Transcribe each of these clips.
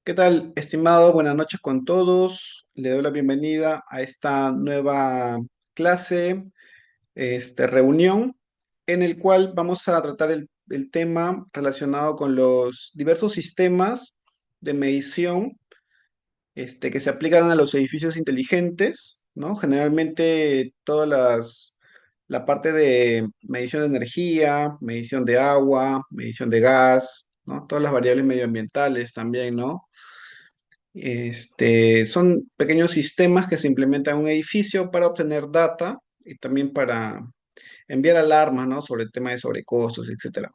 ¿Qué tal, estimado? Buenas noches con todos. Le doy la bienvenida a esta nueva clase, reunión, en el cual vamos a tratar el tema relacionado con los diversos sistemas de medición, que se aplican a los edificios inteligentes, ¿no? Generalmente la parte de medición de energía, medición de agua, medición de gas, ¿no? Todas las variables medioambientales también, ¿no? Son pequeños sistemas que se implementan en un edificio para obtener data y también para enviar alarmas, ¿no? Sobre el tema de sobrecostos, etcétera.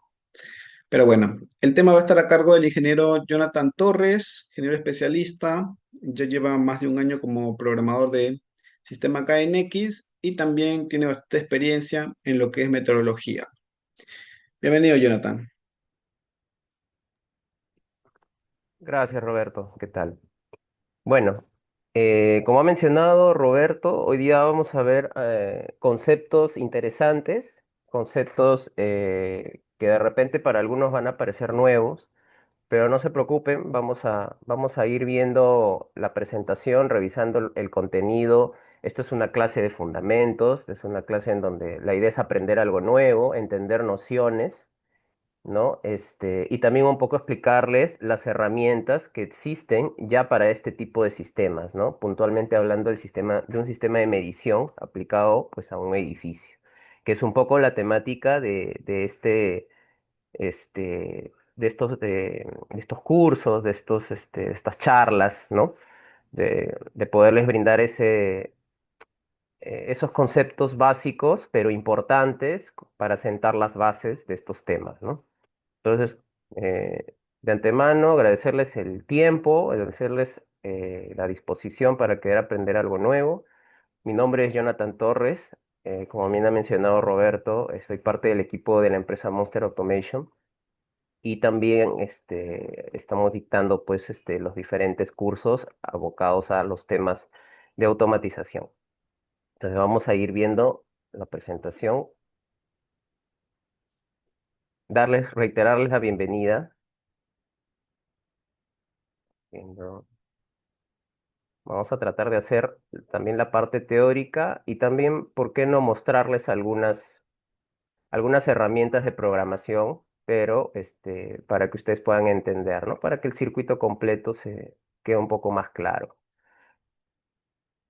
Pero bueno, el tema va a estar a cargo del ingeniero Jonathan Torres, ingeniero especialista. Ya lleva más de un año como programador de sistema KNX y también tiene bastante experiencia en lo que es meteorología. Bienvenido, Jonathan. Gracias, Roberto. ¿Qué tal? Bueno, como ha mencionado Roberto, hoy día vamos a ver conceptos interesantes, conceptos que de repente para algunos van a parecer nuevos, pero no se preocupen, vamos a ir viendo la presentación, revisando el contenido. Esto es una clase de fundamentos, es una clase en donde la idea es aprender algo nuevo, entender nociones, ¿no? Y también un poco explicarles las herramientas que existen ya para este tipo de sistemas, ¿no? Puntualmente hablando de un sistema de medición aplicado pues a un edificio, que es un poco la temática de estos cursos, de estas charlas, ¿no? De poderles brindar esos conceptos básicos, pero importantes para sentar las bases de estos temas, ¿no? Entonces, de antemano, agradecerles el tiempo, agradecerles la disposición para querer aprender algo nuevo. Mi nombre es Jonathan Torres. Como bien ha mencionado Roberto, soy parte del equipo de la empresa Monster Automation y también estamos dictando pues, los diferentes cursos abocados a los temas de automatización. Entonces, vamos a ir viendo la presentación, reiterarles la bienvenida. Viendo- Vamos a tratar de hacer también la parte teórica y también, ¿por qué no mostrarles algunas herramientas de programación, pero para que ustedes puedan entender, ¿no? Para que el circuito completo se quede un poco más claro.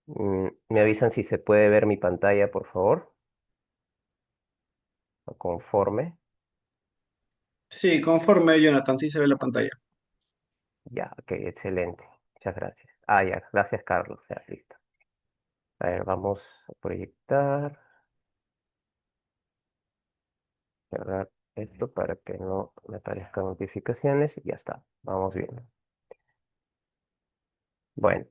Me avisan si se puede ver mi pantalla, por favor, o conforme. Sí, conforme, Jonathan, sí se ve la pantalla. Ya, ok, excelente. Muchas gracias. Ah, ya, gracias, Carlos. Ya, listo. A ver, vamos a proyectar. Cerrar esto para que no me aparezcan notificaciones y ya está. Vamos viendo. Bueno,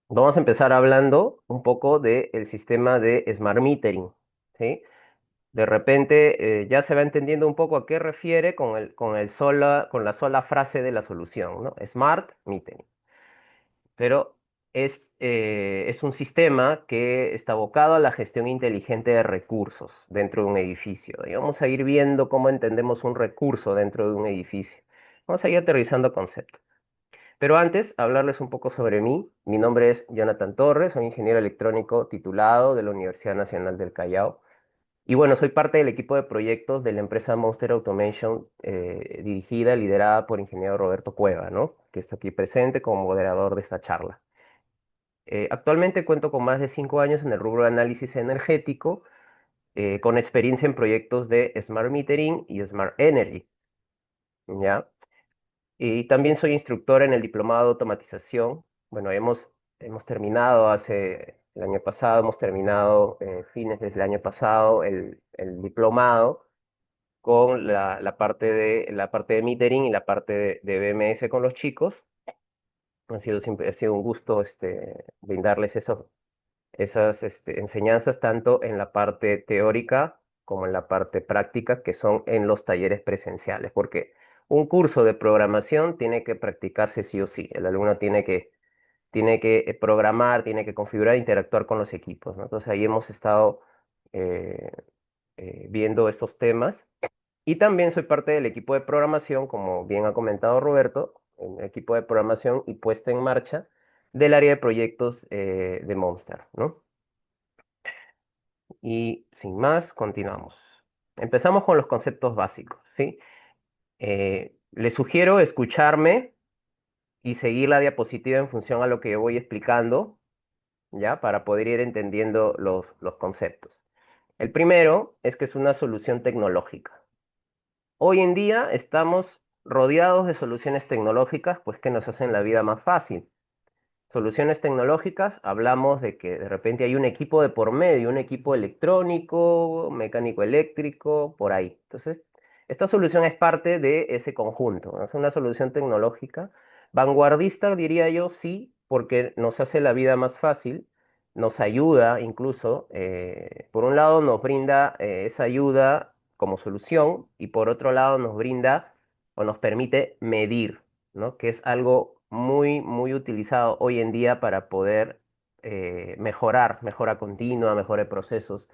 vamos a empezar hablando un poco del sistema de Smart Metering, ¿sí? De repente ya se va entendiendo un poco a qué refiere con la sola frase de la solución, ¿no? Smart Metering. Pero es un sistema que está abocado a la gestión inteligente de recursos dentro de un edificio. Y vamos a ir viendo cómo entendemos un recurso dentro de un edificio. Vamos a ir aterrizando conceptos. Pero antes, hablarles un poco sobre mí. Mi nombre es Jonathan Torres, soy ingeniero electrónico titulado de la Universidad Nacional del Callao. Y bueno, soy parte del equipo de proyectos de la empresa Monster Automation, dirigida, liderada por ingeniero Roberto Cueva, ¿no? Que está aquí presente como moderador de esta charla. Actualmente cuento con más de 5 años en el rubro de análisis energético, con experiencia en proyectos de Smart Metering y Smart Energy, ¿ya? Y también soy instructor en el diplomado de automatización. Bueno, hemos terminado el año pasado, hemos terminado fines del año pasado el diplomado con la parte de metering y la parte de BMS con los chicos. Ha sido un gusto brindarles esas enseñanzas tanto en la parte teórica como en la parte práctica, que son en los talleres presenciales, porque un curso de programación tiene que practicarse sí o sí. El alumno tiene que programar, tiene que configurar e interactuar con los equipos, ¿no? Entonces ahí hemos estado eh, viendo estos temas. Y también soy parte del equipo de programación, como bien ha comentado Roberto. en el equipo de programación y puesta en marcha del área de proyectos de Monster, ¿no? Y sin más, continuamos. Empezamos con los conceptos básicos, ¿sí? Les sugiero escucharme y seguir la diapositiva en función a lo que yo voy explicando, ¿ya? Para poder ir entendiendo los conceptos. El primero es que es una solución tecnológica. Hoy en día estamos rodeados de soluciones tecnológicas, pues que nos hacen la vida más fácil. Soluciones tecnológicas, hablamos de que de repente hay un equipo de por medio, un equipo electrónico, mecánico eléctrico, por ahí. Entonces, esta solución es parte de ese conjunto, ¿no? Es una solución tecnológica, vanguardista, diría yo, sí, porque nos hace la vida más fácil, nos ayuda incluso, por un lado nos brinda esa ayuda como solución y por otro lado nos brinda o nos permite medir, ¿no? Que es algo muy, muy utilizado hoy en día para poder mejorar, mejora continua, mejora de procesos.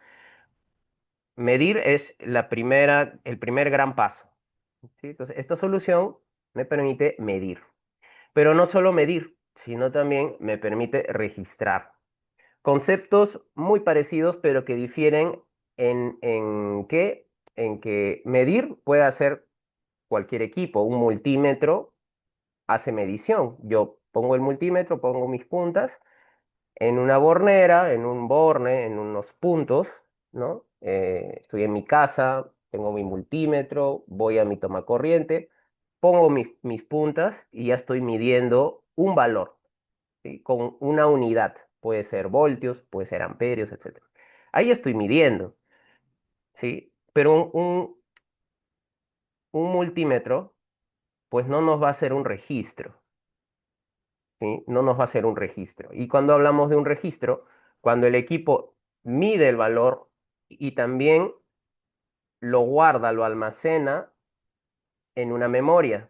Medir es el primer gran paso, ¿sí? Entonces, esta solución me permite medir, pero no solo medir, sino también me permite registrar. Conceptos muy parecidos, pero que difieren en que medir puede hacer cualquier equipo, un multímetro hace medición. Yo pongo el multímetro, pongo mis puntas en una bornera, en un borne, en unos puntos, ¿no? Estoy en mi casa, tengo mi multímetro, voy a mi toma corriente, pongo mis puntas y ya estoy midiendo un valor, ¿sí? Con una unidad. Puede ser voltios, puede ser amperios, etcétera. Ahí estoy midiendo, ¿sí? Pero un multímetro, pues no nos va a hacer un registro. ¿Sí? No nos va a hacer un registro. Y cuando hablamos de un registro, cuando el equipo mide el valor y también lo guarda, lo almacena en una memoria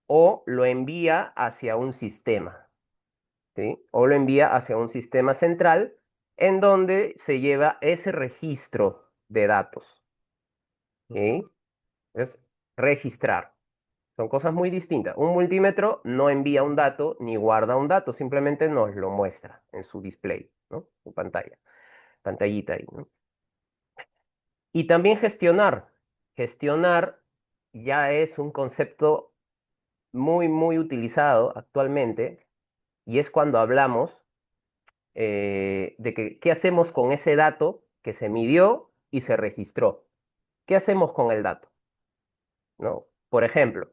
o lo envía hacia un sistema, ¿sí? O lo envía hacia un sistema central en donde se lleva ese registro de datos, ¿sí? Es registrar. Son cosas muy distintas. Un multímetro no envía un dato ni guarda un dato, simplemente nos lo muestra en su display, ¿no? Su pantalla, pantallita ahí, ¿no? Y también gestionar. Gestionar ya es un concepto muy, muy utilizado actualmente y es cuando hablamos de que qué hacemos con ese dato que se midió y se registró. ¿Qué hacemos con el dato? ¿No? Por ejemplo,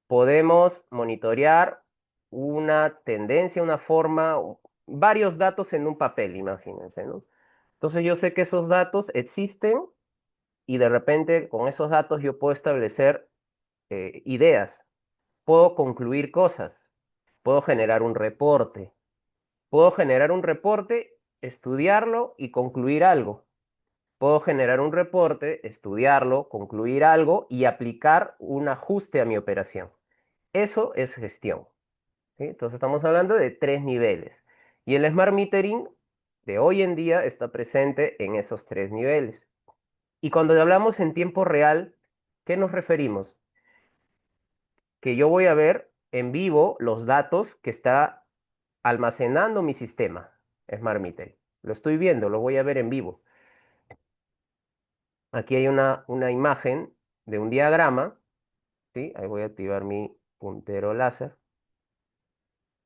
podemos monitorear una tendencia, una forma, varios datos en un papel, imagínense, ¿no? Entonces yo sé que esos datos existen y de repente con esos datos yo puedo establecer ideas, puedo concluir cosas, puedo generar un reporte, puedo generar un reporte, estudiarlo y concluir algo. Puedo generar un reporte, estudiarlo, concluir algo y aplicar un ajuste a mi operación. Eso es gestión, ¿sí? Entonces estamos hablando de tres niveles. Y el Smart Metering de hoy en día está presente en esos tres niveles. Y cuando hablamos en tiempo real, ¿qué nos referimos? Que yo voy a ver en vivo los datos que está almacenando mi sistema Smart Metering. Lo estoy viendo, lo voy a ver en vivo. Aquí hay una imagen de un diagrama, ¿sí? Ahí voy a activar mi puntero láser,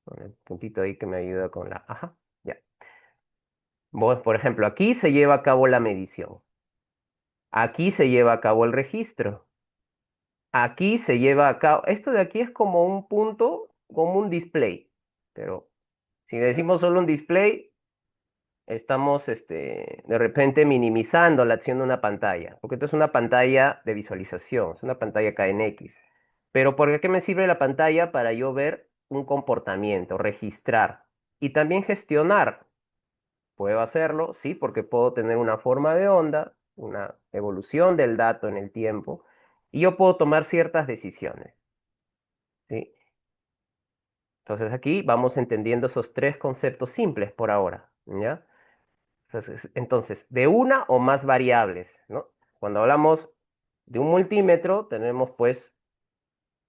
con el puntito ahí que me ayuda con la... Ajá, ya. Por ejemplo, aquí se lleva a cabo la medición. Aquí se lleva a cabo el registro. Aquí se lleva a cabo... Esto de aquí es como un punto, como un display. Pero si decimos solo un display, estamos de repente minimizando la acción de una pantalla. Porque esto es una pantalla de visualización, es una pantalla KNX. Pero ¿por qué me sirve la pantalla? Para yo ver un comportamiento, registrar y también gestionar. Puedo hacerlo, sí, porque puedo tener una forma de onda, una evolución del dato en el tiempo, y yo puedo tomar ciertas decisiones, ¿sí? Entonces aquí vamos entendiendo esos tres conceptos simples por ahora, ¿ya? Entonces, de una o más variables, ¿no? Cuando hablamos de un multímetro, tenemos pues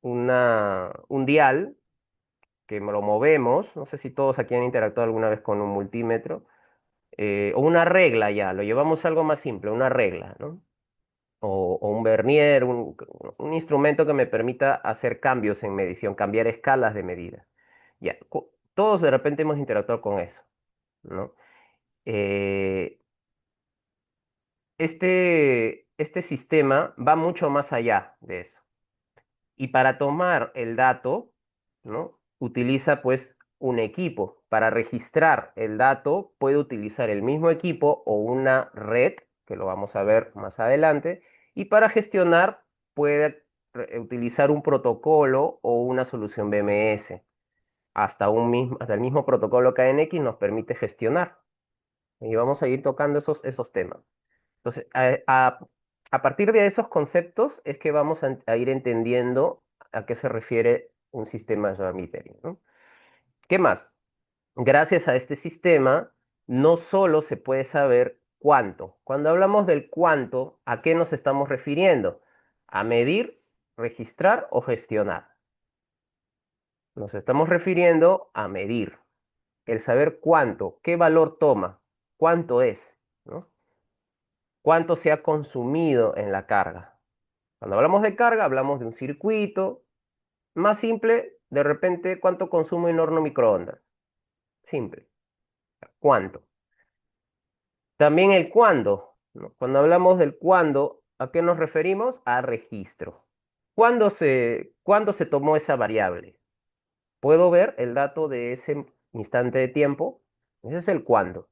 un dial que lo movemos, no sé si todos aquí han interactuado alguna vez con un multímetro, o una regla ya, lo llevamos a algo más simple, una regla, ¿no? O un vernier, un instrumento que me permita hacer cambios en medición, cambiar escalas de medida. Ya, todos de repente hemos interactuado con eso, ¿no? Eh, este sistema va mucho más allá de eso. Y para tomar el dato, ¿no? Utiliza pues un equipo. Para registrar el dato puede utilizar el mismo equipo o una red, que lo vamos a ver más adelante. Y para gestionar puede utilizar un protocolo o una solución BMS. Hasta el mismo protocolo KNX nos permite gestionar. Y vamos a ir tocando esos temas. Entonces, a partir de esos conceptos es que vamos a ir entendiendo a qué se refiere un sistema de smart metering, ¿no? ¿Qué más? Gracias a este sistema, no solo se puede saber cuánto. Cuando hablamos del cuánto, ¿a qué nos estamos refiriendo? A medir, registrar o gestionar. Nos estamos refiriendo a medir, el saber cuánto, qué valor toma, cuánto es, ¿no? Cuánto se ha consumido en la carga. Cuando hablamos de carga, hablamos de un circuito más simple, de repente, ¿cuánto consume un horno microondas? Simple. ¿Cuánto? También el cuándo, ¿no? Cuando hablamos del cuándo, ¿a qué nos referimos? A registro. ¿Cuándo se tomó esa variable? ¿Puedo ver el dato de ese instante de tiempo? Ese es el cuándo.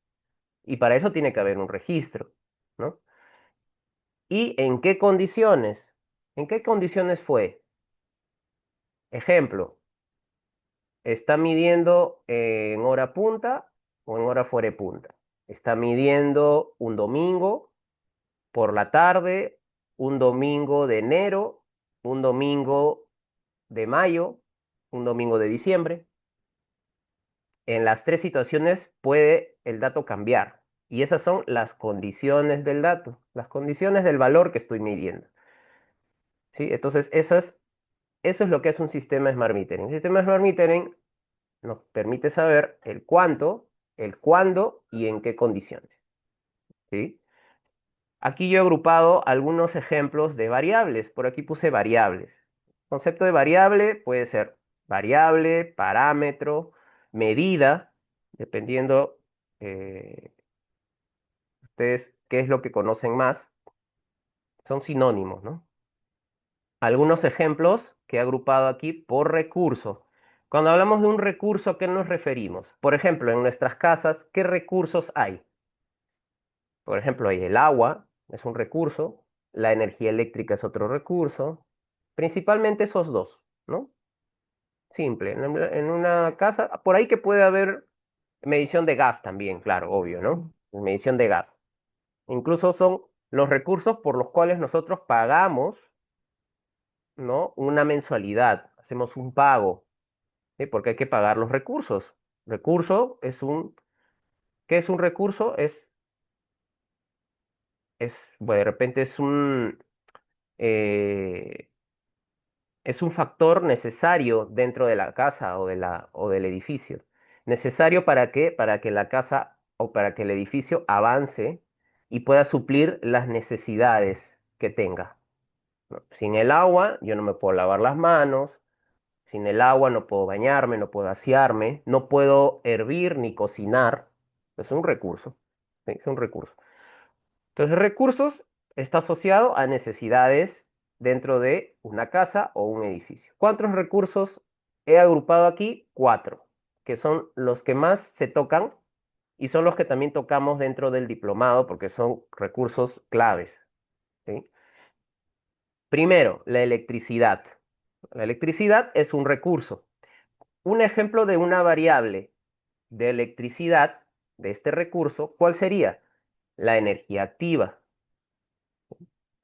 Y para eso tiene que haber un registro, ¿no? ¿Y en qué condiciones? ¿En qué condiciones fue? Ejemplo, está midiendo en hora punta o en hora fuera de punta. Está midiendo un domingo por la tarde, un domingo de enero, un domingo de mayo, un domingo de diciembre. En las tres situaciones puede el dato cambiar. Y esas son las condiciones del dato, las condiciones del valor que estoy midiendo. ¿Sí? Entonces, eso es lo que es un sistema Smart Metering. Un sistema Smart Metering nos permite saber el cuánto, el cuándo y en qué condiciones. ¿Sí? Aquí yo he agrupado algunos ejemplos de variables. Por aquí puse variables. Concepto de variable puede ser variable, parámetro, medida, dependiendo ustedes qué es lo que conocen más. Son sinónimos, ¿no? Algunos ejemplos que he agrupado aquí por recurso. Cuando hablamos de un recurso, ¿a qué nos referimos? Por ejemplo, en nuestras casas, ¿qué recursos hay? Por ejemplo, hay el agua, es un recurso, la energía eléctrica es otro recurso, principalmente esos dos, ¿no? Simple, en una casa, por ahí que puede haber medición de gas también, claro, obvio, ¿no? Medición de gas. Incluso son los recursos por los cuales nosotros pagamos, ¿no? Una mensualidad, hacemos un pago, ¿sí? Porque hay que pagar los recursos. Recurso es ¿qué es un recurso? Bueno, de repente eh, es un factor necesario dentro de la casa o del edificio. ¿Necesario para qué? Para que la casa o para que el edificio avance y pueda suplir las necesidades que tenga, ¿no? Sin el agua, yo no me puedo lavar las manos. Sin el agua no puedo bañarme, no puedo asearme, no puedo hervir ni cocinar. Es un recurso. ¿Sí? Es un recurso. Entonces, recursos está asociado a necesidades dentro de una casa o un edificio. ¿Cuántos recursos he agrupado aquí? Cuatro, que son los que más se tocan y son los que también tocamos dentro del diplomado porque son recursos claves. ¿Sí? Primero, la electricidad. La electricidad es un recurso. Un ejemplo de una variable de electricidad de este recurso, ¿cuál sería? La energía activa.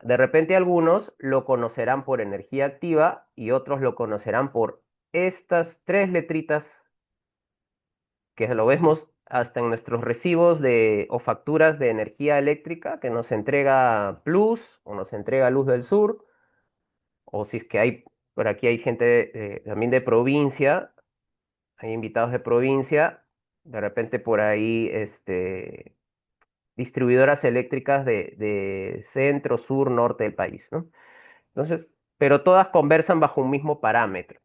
De repente algunos lo conocerán por energía activa y otros lo conocerán por estas tres letritas que lo vemos hasta en nuestros recibos o facturas de energía eléctrica que nos entrega Plus o nos entrega Luz del Sur, o si es que hay Por aquí hay gente también de provincia, hay invitados de provincia, de repente por ahí, distribuidoras eléctricas de centro, sur, norte del país, ¿no? Entonces, pero todas conversan bajo un mismo parámetro.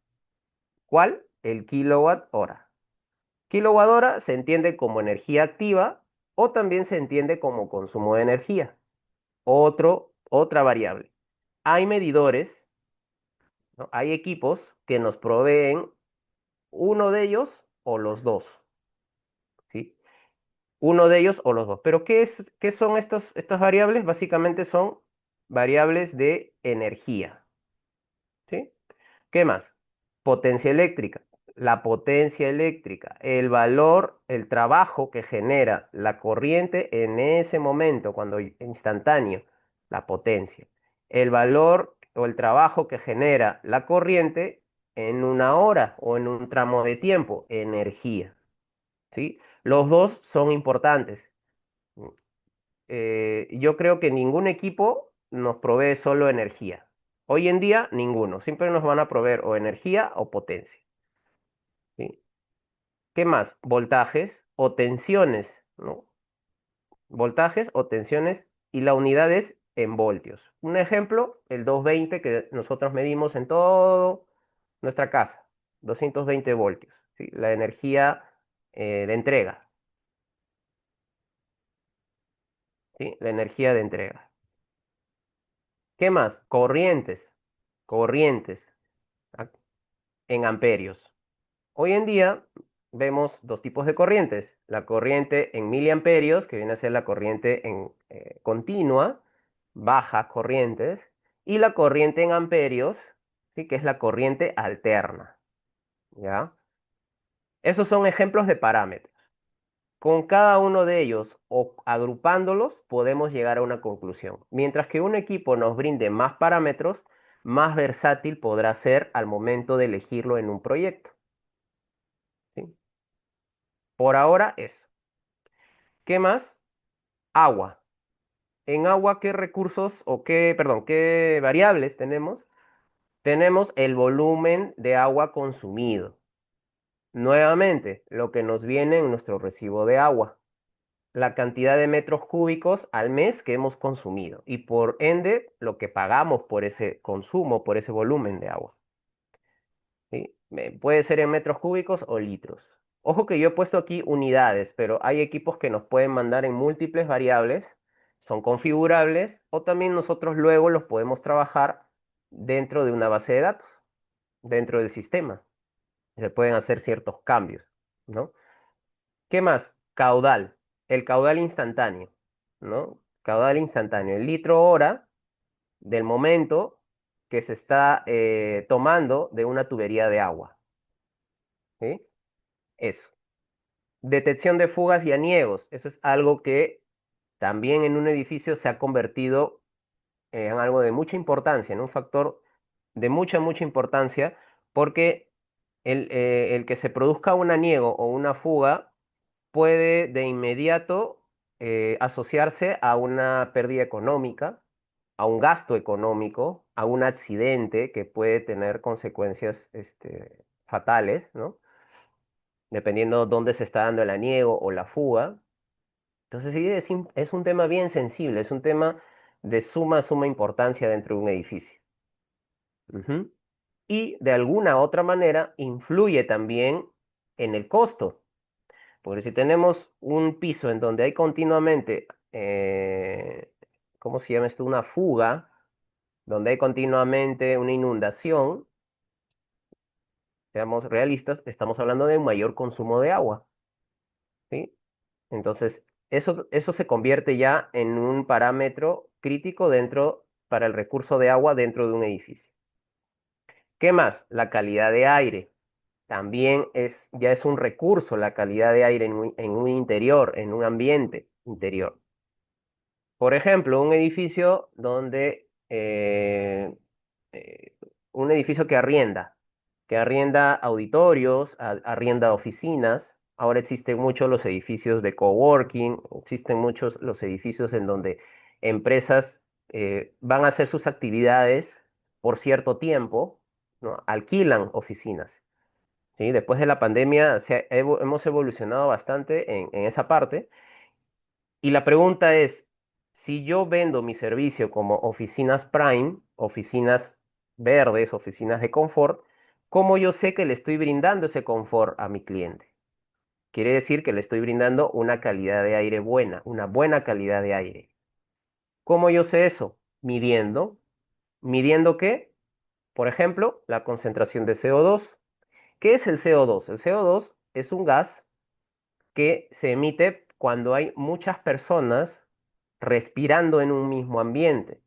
¿Cuál? El kilowatt hora. Kilowatt hora se entiende como energía activa o también se entiende como consumo de energía. Otra variable. Hay medidores, ¿no? Hay equipos que nos proveen uno de ellos o los dos, ¿sí? Uno de ellos o los dos. Pero ¿qué son estas variables? Básicamente son variables de energía, ¿sí? ¿Qué más? Potencia eléctrica. La potencia eléctrica, el valor, el trabajo que genera la corriente en ese momento, cuando instantáneo, la potencia. El valor o el trabajo que genera la corriente en una hora o en un tramo de tiempo, energía, ¿sí? Los dos son importantes. Yo creo que ningún equipo nos provee solo energía. Hoy en día, ninguno. Siempre nos van a proveer o energía o potencia, ¿sí? ¿Qué más? Voltajes o tensiones, ¿no? Voltajes o tensiones y la unidad es en voltios. Un ejemplo, el 220 que nosotros medimos en toda nuestra casa, 220 voltios, ¿sí? La energía de entrega, ¿sí? La energía de entrega. ¿Qué más? Corrientes ¿ah? En amperios. Hoy en día vemos dos tipos de corrientes. La corriente en miliamperios, que viene a ser la corriente en continua, bajas corrientes, y la corriente en amperios, ¿sí? Que es la corriente alterna. ¿Ya? Esos son ejemplos de parámetros. Con cada uno de ellos o agrupándolos podemos llegar a una conclusión. Mientras que un equipo nos brinde más parámetros, más versátil podrá ser al momento de elegirlo en un proyecto, ¿sí? Por ahora eso. ¿Qué más? Agua. En agua, ¿qué recursos o qué variables tenemos? Tenemos el volumen de agua consumido. Nuevamente, lo que nos viene en nuestro recibo de agua. La cantidad de metros cúbicos al mes que hemos consumido y por ende lo que pagamos por ese consumo, por ese volumen de agua, ¿sí? Puede ser en metros cúbicos o litros. Ojo que yo he puesto aquí unidades, pero hay equipos que nos pueden mandar en múltiples variables, son configurables o también nosotros luego los podemos trabajar dentro de una base de datos, dentro del sistema. Se pueden hacer ciertos cambios, ¿no? ¿Qué más? Caudal, el caudal instantáneo, ¿no? Caudal instantáneo, el litro hora del momento que se está tomando de una tubería de agua, ¿sí? Eso. Detección de fugas y aniegos, eso es algo que también en un edificio se ha convertido en algo de mucha importancia, en un factor de mucha importancia, porque el que se produzca un aniego o una fuga puede de inmediato asociarse a una pérdida económica, a un gasto económico, a un accidente que puede tener consecuencias fatales, ¿no? Dependiendo dónde se está dando el aniego o la fuga. Entonces, sí, es un tema bien sensible, es un tema de suma importancia dentro de un edificio. Ujú. Y de alguna otra manera influye también en el costo. Porque si tenemos un piso en donde hay continuamente, ¿cómo se llama esto? Una fuga, donde hay continuamente una inundación, seamos realistas, estamos hablando de un mayor consumo de agua, ¿sí? Entonces, eso se convierte ya en un parámetro crítico para el recurso de agua dentro de un edificio. ¿Qué más? La calidad de aire. También ya es un recurso la calidad de aire en un interior, en un ambiente interior. Por ejemplo, eh, un edificio que arrienda auditorios, arrienda oficinas. Ahora existen muchos los edificios de coworking, existen muchos los edificios en donde empresas van a hacer sus actividades por cierto tiempo, ¿no? Alquilan oficinas, ¿sí? Después de la pandemia hemos evolucionado bastante en esa parte. Y la pregunta es, si yo vendo mi servicio como oficinas Prime, oficinas verdes, oficinas de confort, ¿cómo yo sé que le estoy brindando ese confort a mi cliente? Quiere decir que le estoy brindando una calidad de aire buena, una buena calidad de aire. ¿Cómo yo sé eso? Midiendo. ¿Midiendo qué? Por ejemplo, la concentración de CO2. ¿Qué es el CO2? El CO2 es un gas que se emite cuando hay muchas personas respirando en un mismo ambiente.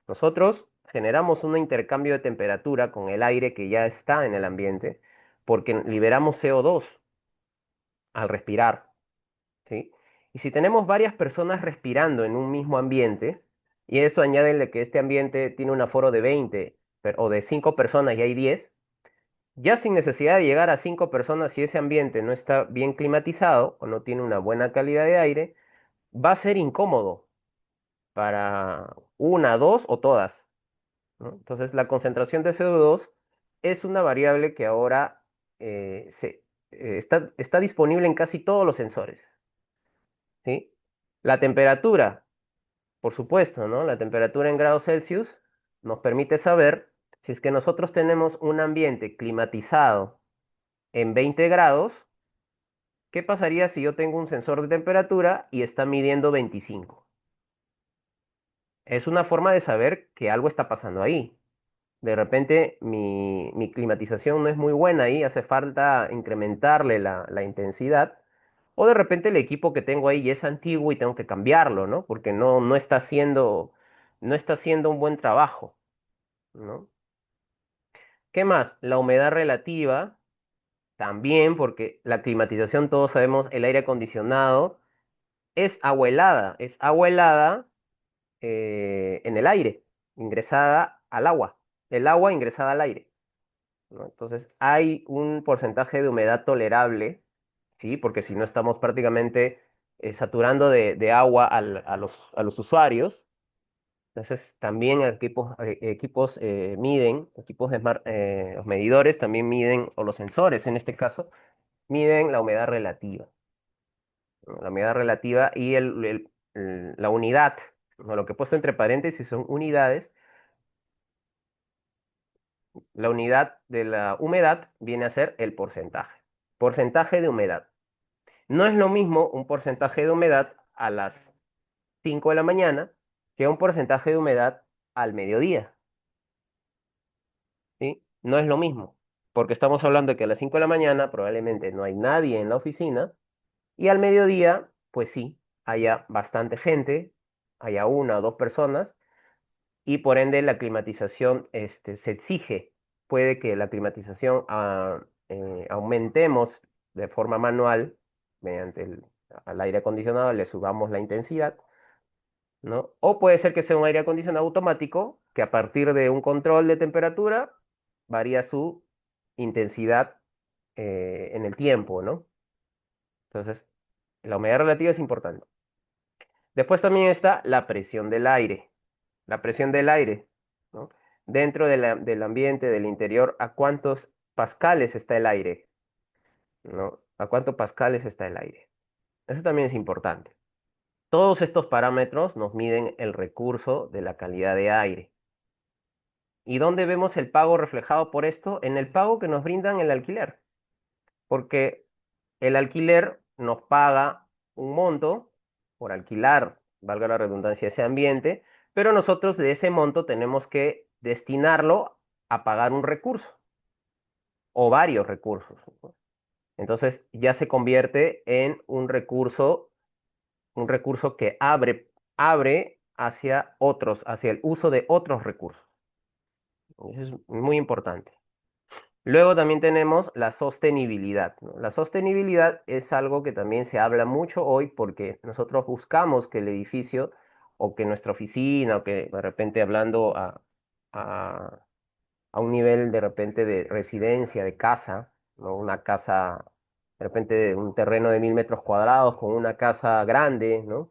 Nosotros generamos un intercambio de temperatura con el aire que ya está en el ambiente porque liberamos CO2 al respirar, ¿sí? Y si tenemos varias personas respirando en un mismo ambiente, y eso añádele que este ambiente tiene un aforo de 20 o de 5 personas y hay 10, ya sin necesidad de llegar a 5 personas, si ese ambiente no está bien climatizado o no tiene una buena calidad de aire, va a ser incómodo para una, dos o todas, ¿no? Entonces, la concentración de CO2 es una variable que ahora está disponible en casi todos los sensores, ¿sí? La temperatura, por supuesto, ¿no? La temperatura en grados Celsius nos permite saber si es que nosotros tenemos un ambiente climatizado en 20 grados. ¿Qué pasaría si yo tengo un sensor de temperatura y está midiendo 25? Es una forma de saber que algo está pasando ahí. De repente mi climatización no es muy buena ahí, hace falta incrementarle la intensidad. O de repente el equipo que tengo ahí ya es antiguo y tengo que cambiarlo, ¿no? Porque no está haciendo un buen trabajo, ¿no? ¿Qué más? La humedad relativa, también, porque la climatización, todos sabemos, el aire acondicionado es agua helada en el aire, ingresada al agua, el agua ingresada al aire, ¿no? Entonces hay un porcentaje de humedad tolerable, ¿sí? Porque si no estamos prácticamente saturando de agua a los usuarios. Entonces también equipos miden, los medidores también miden, o los sensores en este caso, miden la humedad relativa, ¿no? La humedad relativa y la unidad, ¿no? Lo que he puesto entre paréntesis son unidades. La unidad de la humedad viene a ser el porcentaje. Porcentaje de humedad. No es lo mismo un porcentaje de humedad a las 5 de la mañana que un porcentaje de humedad al mediodía, ¿sí? No es lo mismo, porque estamos hablando de que a las 5 de la mañana probablemente no hay nadie en la oficina y al mediodía, pues sí, haya bastante gente, haya una o dos personas y por ende la climatización se exige. Puede que la climatización aumentemos de forma manual mediante al aire acondicionado, le subamos la intensidad, ¿no? O puede ser que sea un aire acondicionado automático que a partir de un control de temperatura varía su intensidad en el tiempo, ¿no? Entonces, la humedad relativa es importante. Después también está la presión del aire. La presión del aire, ¿no? Dentro del ambiente, del interior, ¿a cuántos pascales está el aire? ¿No? ¿A cuántos pascales está el aire? Eso también es importante. Todos estos parámetros nos miden el recurso de la calidad de aire. ¿Y dónde vemos el pago reflejado por esto? En el pago que nos brindan el alquiler. Porque el alquiler nos paga un monto por alquilar, valga la redundancia, ese ambiente, pero nosotros de ese monto tenemos que destinarlo a pagar un recurso o varios recursos, ¿no? Entonces ya se convierte en un recurso que abre hacia otros, hacia el uso de otros recursos. Eso es muy importante. Luego también tenemos la sostenibilidad, ¿no? La sostenibilidad es algo que también se habla mucho hoy porque nosotros buscamos que el edificio o que nuestra oficina o que de repente hablando a, a un nivel de repente de residencia, de casa, ¿no? Una casa, de repente de un terreno de 1000 metros cuadrados con una casa grande, ¿no?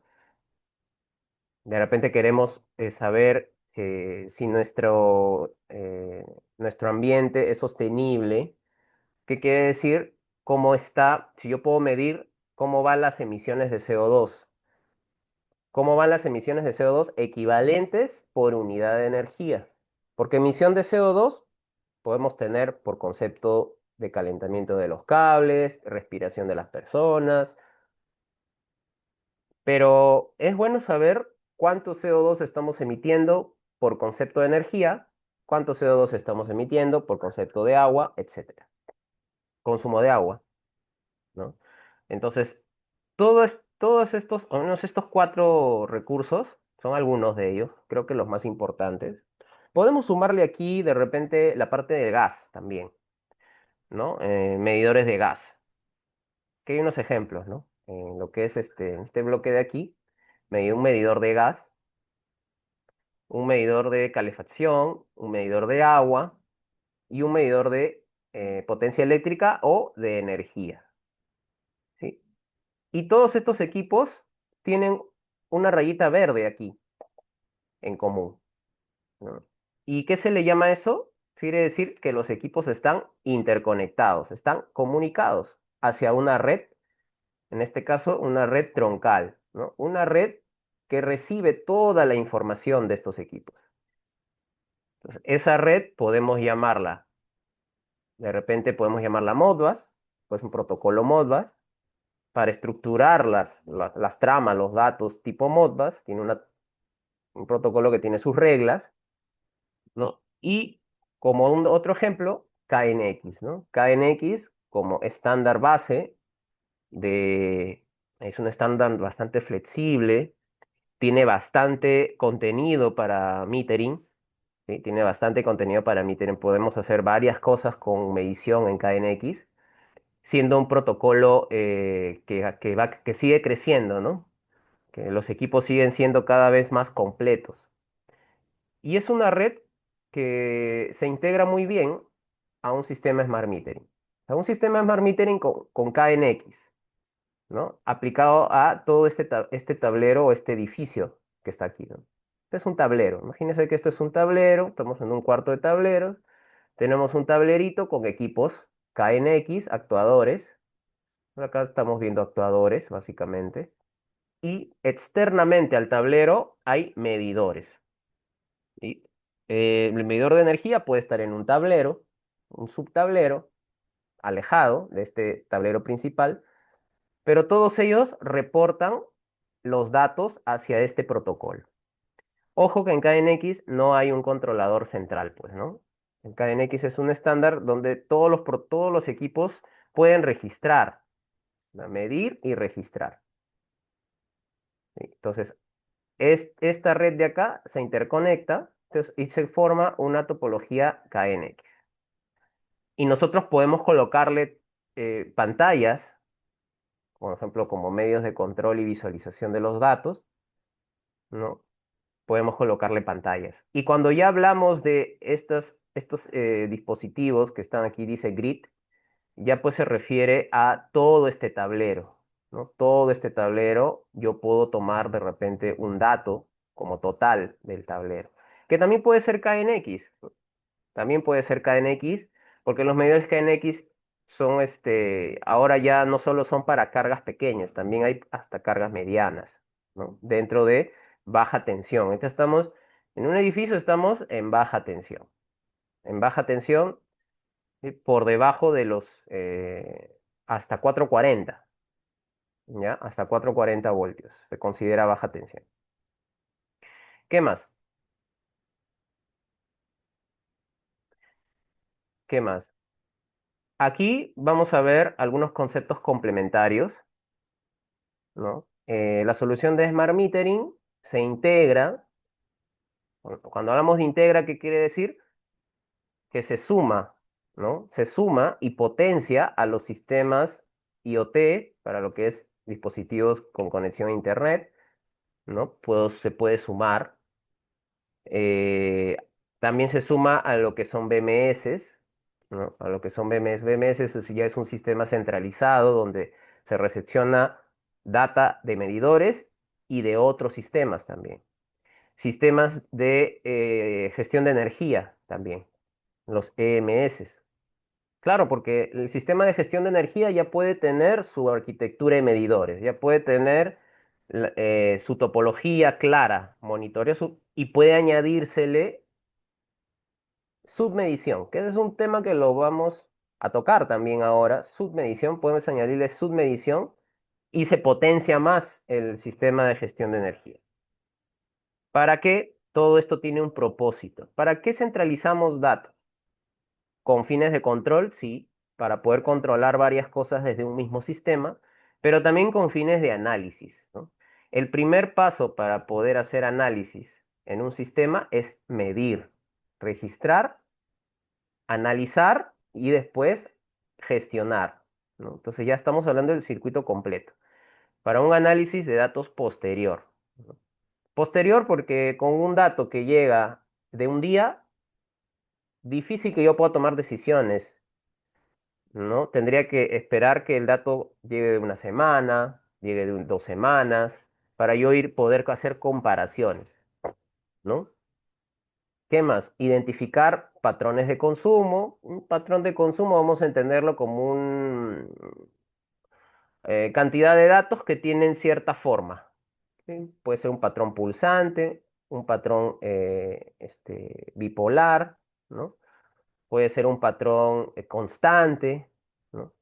De repente queremos saber si nuestro nuestro ambiente es sostenible. ¿Qué quiere decir? ¿Cómo está? Si yo puedo medir cómo van las emisiones de CO2, cómo van las emisiones de CO2 equivalentes por unidad de energía. Porque emisión de CO2 podemos tener por concepto de calentamiento de los cables, respiración de las personas, pero es bueno saber cuánto CO2 estamos emitiendo por concepto de energía, cuánto CO2 estamos emitiendo por concepto de agua, etcétera. Consumo de agua, ¿no? Entonces, todos estos, o menos estos cuatro recursos, son algunos de ellos, creo que los más importantes. Podemos sumarle aquí de repente la parte de gas también, ¿no? Medidores de gas, que hay unos ejemplos, ¿no? En lo que es este bloque de aquí, un medidor de gas, un medidor de calefacción, un medidor de agua y un medidor de potencia eléctrica o de energía, ¿sí? Y todos estos equipos tienen una rayita verde aquí en común, ¿no? ¿Y qué se le llama eso? Quiere decir que los equipos están interconectados, están comunicados hacia una red, en este caso una red troncal, ¿no? Una red que recibe toda la información de estos equipos. Entonces, esa red podemos llamarla, de repente podemos llamarla Modbus, pues un protocolo Modbus, para estructurar las tramas, los datos tipo Modbus, tiene un protocolo que tiene sus reglas, ¿no? Y como otro ejemplo, KNX, ¿no? KNX como estándar base es un estándar bastante flexible, tiene bastante contenido para metering, ¿sí? Tiene bastante contenido para metering. Podemos hacer varias cosas con medición en KNX, siendo un protocolo que sigue creciendo, ¿no? Que los equipos siguen siendo cada vez más completos. Y es una red que se integra muy bien a un sistema Smart Metering. A un sistema Smart Metering con KNX, ¿no? Aplicado a todo este tablero o este edificio que está aquí, ¿no? Este es un tablero. Imagínense que esto es un tablero, estamos en un cuarto de tableros, tenemos un tablerito con equipos KNX, actuadores. Acá estamos viendo actuadores, básicamente. Y externamente al tablero hay medidores. Y, el medidor de energía puede estar en un tablero, un subtablero, alejado de este tablero principal, pero todos ellos reportan los datos hacia este protocolo. Ojo que en KNX no hay un controlador central, pues, ¿no? En KNX es un estándar donde todos los equipos pueden registrar, ¿no? Medir y registrar. ¿Sí? Entonces, esta red de acá se interconecta, entonces, y se forma una topología KNX. Y nosotros podemos colocarle pantallas, por ejemplo, como medios de control y visualización de los datos, ¿no? Podemos colocarle pantallas. Y cuando ya hablamos de estos dispositivos que están aquí, dice grid, ya pues se refiere a todo este tablero, ¿no? Todo este tablero, yo puedo tomar de repente un dato como total del tablero, que también puede ser KNX, ¿no? También puede ser KNX, porque los medidores KNX son ahora ya no solo son para cargas pequeñas, también hay hasta cargas medianas, ¿no? Dentro de baja tensión. Entonces estamos en un edificio, estamos en baja tensión. En baja tensión, ¿sí? Por debajo de los hasta 440, ¿ya? Hasta 440 voltios. Se considera baja tensión. ¿Qué más? ¿Qué más? Aquí vamos a ver algunos conceptos complementarios, ¿no? La solución de Smart Metering se integra. Cuando hablamos de integra, ¿qué quiere decir? Que se suma, ¿no? Se suma y potencia a los sistemas IoT para lo que es dispositivos con conexión a Internet, ¿no? Se puede sumar. Eh, También se suma a lo que son BMS, ¿no? A lo que son BMS. BMS ya es un sistema centralizado donde se recepciona data de medidores y de otros sistemas también. Sistemas de gestión de energía también. los EMS. Claro, porque el sistema de gestión de energía ya puede tener su arquitectura de medidores, ya puede tener su topología clara, monitoreo y puede añadírsele submedición, que ese es un tema que lo vamos a tocar también ahora. Submedición, podemos añadirle submedición y se potencia más el sistema de gestión de energía. ¿Para qué? Todo esto tiene un propósito. ¿Para qué centralizamos datos? Con fines de control, sí, para poder controlar varias cosas desde un mismo sistema, pero también con fines de análisis, ¿no? El primer paso para poder hacer análisis en un sistema es medir, registrar, analizar y después gestionar, ¿no? Entonces ya estamos hablando del circuito completo. Para un análisis de datos posterior, ¿no? Posterior porque con un dato que llega de un día, difícil que yo pueda tomar decisiones, ¿no? Tendría que esperar que el dato llegue de una semana, llegue de 2 semanas, para yo poder hacer comparaciones, ¿no? ¿Qué más? Identificar patrones de consumo. Un patrón de consumo vamos a entenderlo como una cantidad de datos que tienen cierta forma. ¿Sí? Puede ser un patrón pulsante, un patrón bipolar, ¿no? Puede ser un patrón constante, ¿no?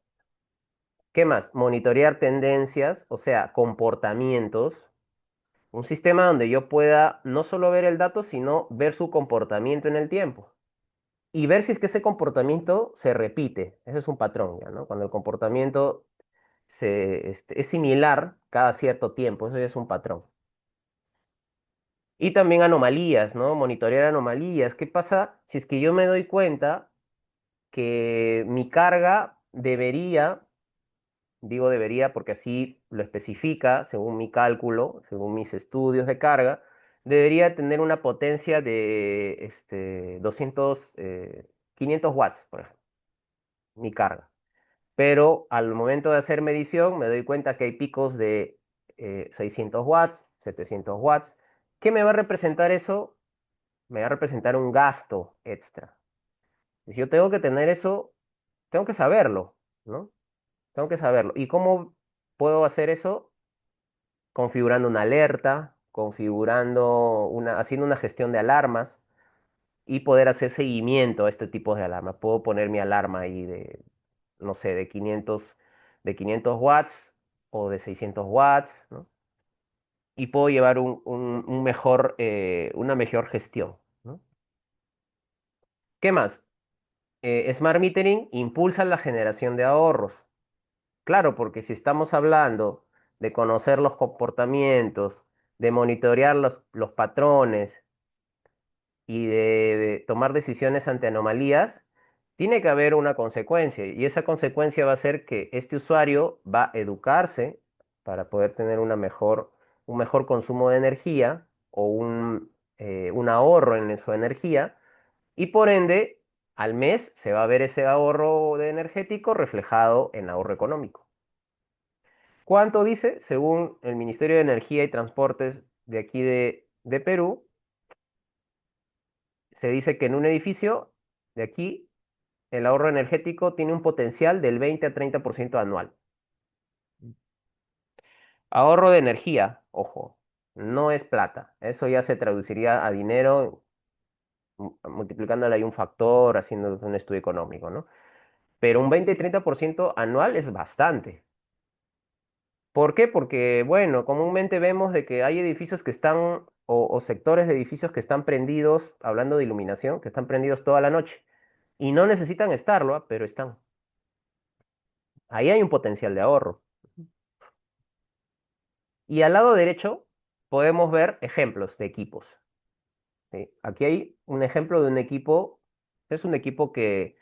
¿Qué más? Monitorear tendencias, o sea, comportamientos. Un sistema donde yo pueda no solo ver el dato, sino ver su comportamiento en el tiempo. Y ver si es que ese comportamiento se repite. Ese es un patrón, ¿ya, no? Cuando el comportamiento es similar cada cierto tiempo, eso ya es un patrón. Y también anomalías, ¿no? Monitorear anomalías. ¿Qué pasa si es que yo me doy cuenta que mi carga debería, digo debería porque así lo especifica, según mi cálculo, según mis estudios de carga, debería tener una potencia de 500 watts, por ejemplo, mi carga. Pero al momento de hacer medición me doy cuenta que hay picos de 600 watts, 700 watts. ¿Qué me va a representar eso? Me va a representar un gasto extra. Si yo tengo que tener eso, tengo que saberlo, ¿no? Tengo que saberlo. ¿Y cómo puedo hacer eso? Configurando una alerta, haciendo una gestión de alarmas y poder hacer seguimiento a este tipo de alarmas. Puedo poner mi alarma ahí no sé, de 500 watts o de 600 watts, ¿no? Y puedo llevar una mejor gestión, ¿no? ¿Qué más? Smart Metering impulsa la generación de ahorros. Claro, porque si estamos hablando de conocer los comportamientos, de monitorear los patrones y de tomar decisiones ante anomalías, tiene que haber una consecuencia. Y esa consecuencia va a ser que este usuario va a educarse para poder tener un mejor consumo de energía o un ahorro en su energía. Y por ende, al mes se va a ver ese ahorro de energético reflejado en ahorro económico. ¿Cuánto dice? Según el Ministerio de Energía y Transportes de aquí de Perú, se dice que en un edificio de aquí el ahorro energético tiene un potencial del 20 a 30% anual. Ahorro de energía, ojo, no es plata. Eso ya se traduciría a dinero multiplicándole ahí un factor, haciendo un estudio económico, ¿no? Pero un 20 y 30% anual es bastante. ¿Por qué? Porque, bueno, comúnmente vemos de que hay edificios que están, o sectores de edificios que están prendidos, hablando de iluminación, que están prendidos toda la noche. Y no necesitan estarlo, pero están. Ahí hay un potencial de ahorro. Y al lado derecho podemos ver ejemplos de equipos. ¿Sí? Aquí hay un ejemplo de un equipo, es un equipo que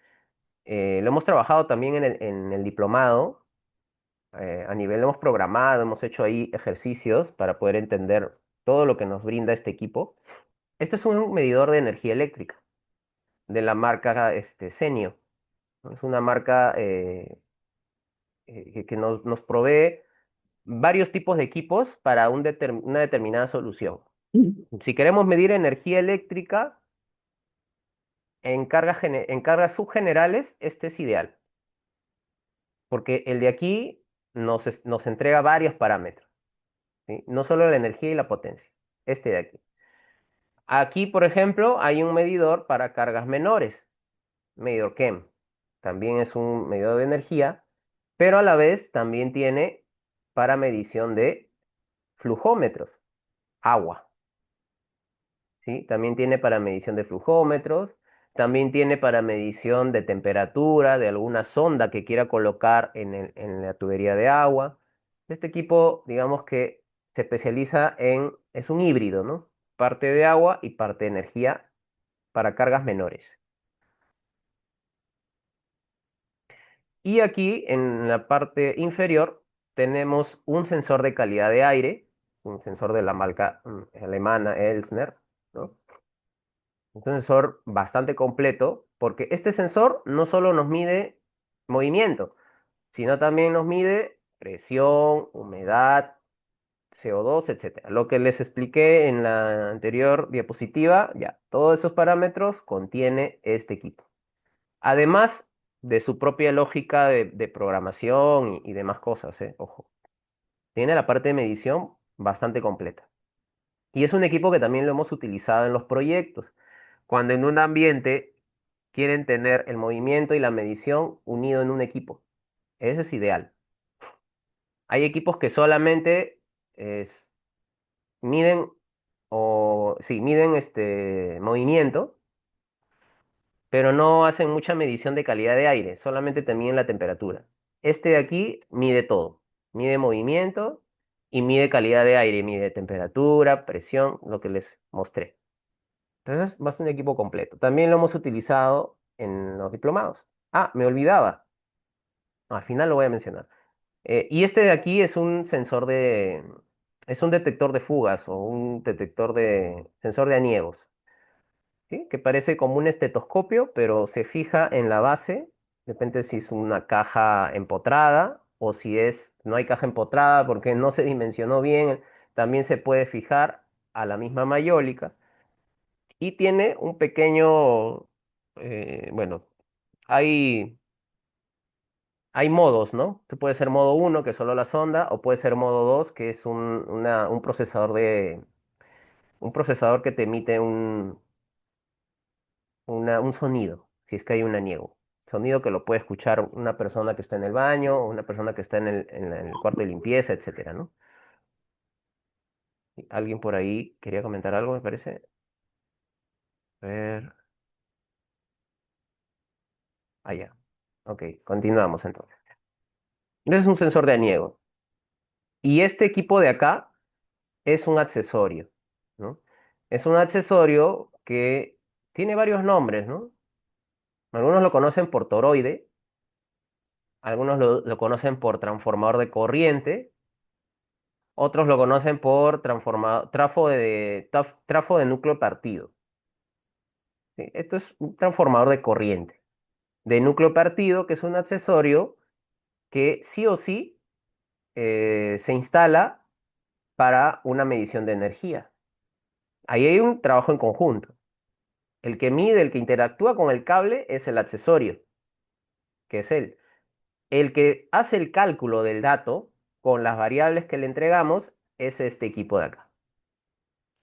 lo hemos trabajado también en el diplomado, a nivel hemos programado, hemos hecho ahí ejercicios para poder entender todo lo que nos brinda este equipo. Este es un medidor de energía eléctrica de la marca Senio, ¿no? Es una marca que nos provee varios tipos de equipos para una determinada solución. Si queremos medir energía eléctrica, En cargas subgenerales, este es ideal, porque el de aquí nos entrega varios parámetros, ¿sí? No solo la energía y la potencia, este de aquí. Aquí, por ejemplo, hay un medidor para cargas menores, medidor KEM. También es un medidor de energía, pero a la vez también tiene para medición de flujómetros, agua, ¿sí? También tiene para medición de flujómetros, también tiene para medición de temperatura de alguna sonda que quiera colocar en la tubería de agua. Este equipo, digamos que se especializa es un híbrido, ¿no? Parte de agua y parte de energía para cargas menores. Y aquí en la parte inferior tenemos un sensor de calidad de aire, un sensor de la marca alemana Elsner, ¿no? Un sensor bastante completo, porque este sensor no solo nos mide movimiento, sino también nos mide presión, humedad, CO2, etcétera. Lo que les expliqué en la anterior diapositiva, ya, todos esos parámetros contiene este equipo. Además de su propia lógica de programación y demás cosas, ojo. Tiene la parte de medición bastante completa. Y es un equipo que también lo hemos utilizado en los proyectos. Cuando en un ambiente quieren tener el movimiento y la medición unido en un equipo. Eso es ideal. Hay equipos que solamente es- miden o sí, miden este movimiento, pero no hacen mucha medición de calidad de aire, solamente te miden la temperatura. Este de aquí mide todo, mide movimiento y mide calidad de aire, mide temperatura, presión, lo que les mostré. Entonces, va a ser un equipo completo. También lo hemos utilizado en los diplomados. Ah, me olvidaba. Al final lo voy a mencionar. Y este de aquí es un es un detector de fugas o un sensor de aniegos, ¿sí? Que parece como un estetoscopio, pero se fija en la base, depende si es una caja empotrada o si no hay caja empotrada porque no se dimensionó bien, también se puede fijar a la misma mayólica y tiene un pequeño, bueno, hay, hay modos, ¿no? Tú puede ser modo uno que es solo la sonda, o puede ser modo 2 que es un procesador que te emite un sonido, si es que hay un aniego. Sonido que lo puede escuchar una persona que está en el baño, o una persona que está en el cuarto de limpieza, etcétera, ¿no? ¿Alguien por ahí quería comentar algo, me parece? A ver, allá. Ok, continuamos entonces. Entonces es un sensor de aniego. Y este equipo de acá es un accesorio, ¿no? Es un accesorio que tiene varios nombres, ¿no? Algunos lo conocen por toroide, algunos lo conocen por transformador de corriente, otros lo conocen por trafo de núcleo partido. ¿Sí? Esto es un transformador de corriente, de núcleo partido, que es un accesorio que sí o sí se instala para una medición de energía. Ahí hay un trabajo en conjunto. El que mide, el que interactúa con el cable es el accesorio, que es él. El que hace el cálculo del dato con las variables que le entregamos es este equipo de acá.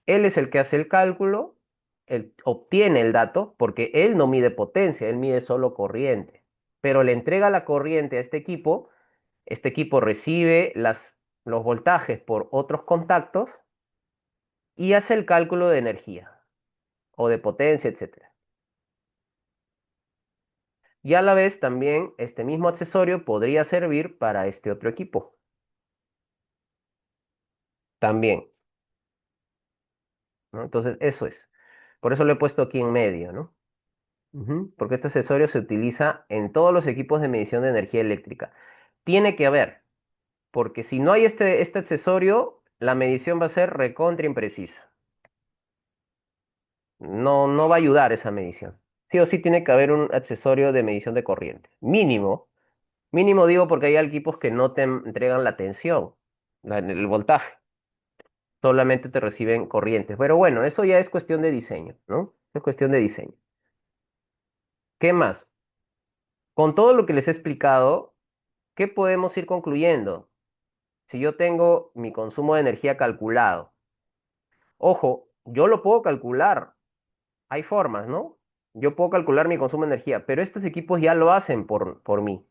Él es el que hace el cálculo, él obtiene el dato, porque él no mide potencia, él mide solo corriente, pero le entrega la corriente a este equipo recibe los voltajes por otros contactos y hace el cálculo de energía o de potencia, etcétera. Y a la vez también este mismo accesorio podría servir para este otro equipo. También, ¿no? Entonces, eso es. Por eso lo he puesto aquí en medio, ¿no? Ujú. Porque este accesorio se utiliza en todos los equipos de medición de energía eléctrica. Tiene que haber, porque si no hay este accesorio, la medición va a ser recontra imprecisa. No va a ayudar esa medición. Sí o sí tiene que haber un accesorio de medición de corriente. Mínimo. Mínimo digo porque hay equipos que no te entregan la tensión, el voltaje. Solamente te reciben corrientes. Pero bueno, eso ya es cuestión de diseño, ¿no? Es cuestión de diseño. ¿Qué más? Con todo lo que les he explicado, ¿qué podemos ir concluyendo? Si yo tengo mi consumo de energía calculado, ojo, yo lo puedo calcular, hay formas, ¿no? Yo puedo calcular mi consumo de energía, pero estos equipos ya lo hacen por mí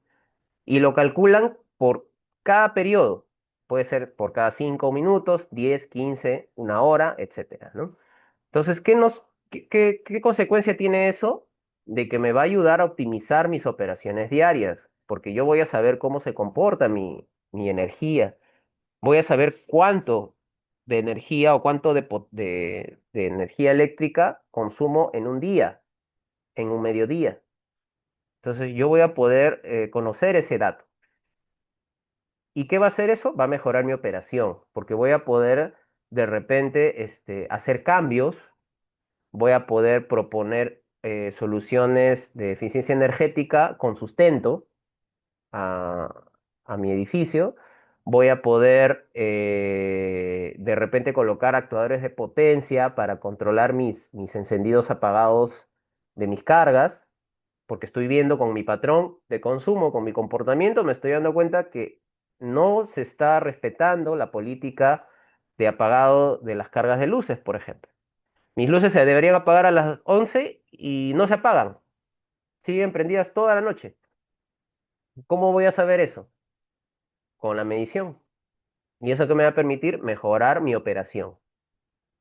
y lo calculan por cada periodo. Puede ser por cada 5 minutos, 10, 15, una hora, etcétera, ¿no? Entonces, ¿qué consecuencia tiene eso? De que me va a ayudar a optimizar mis operaciones diarias, porque yo voy a saber cómo se comporta mi energía. Voy a saber cuánto de energía o cuánto de energía eléctrica consumo en un día, en un mediodía. Entonces, yo voy a poder conocer ese dato. ¿Y qué va a hacer eso? Va a mejorar mi operación, porque voy a poder de repente hacer cambios, voy a poder proponer soluciones de eficiencia energética con sustento a, a mi edificio. Voy a poder de repente colocar actuadores de potencia para controlar mis encendidos apagados de mis cargas, porque estoy viendo con mi patrón de consumo, con mi comportamiento, me estoy dando cuenta que no se está respetando la política de apagado de las cargas de luces, por ejemplo. Mis luces se deberían apagar a las 11 y no se apagan. Siguen prendidas toda la noche. ¿Cómo voy a saber eso? Con la medición. Y eso que me va a permitir mejorar mi operación.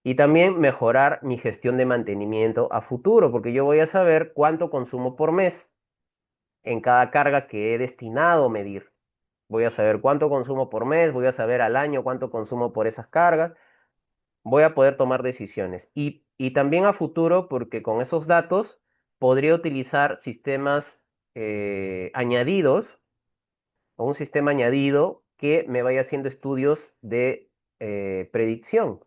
Y también mejorar mi gestión de mantenimiento a futuro, porque yo voy a saber cuánto consumo por mes en cada carga que he destinado a medir. Voy a saber cuánto consumo por mes, voy a saber al año cuánto consumo por esas cargas, voy a poder tomar decisiones. Y también a futuro, porque con esos datos podría utilizar sistemas añadidos o un sistema añadido que me vaya haciendo estudios de predicción,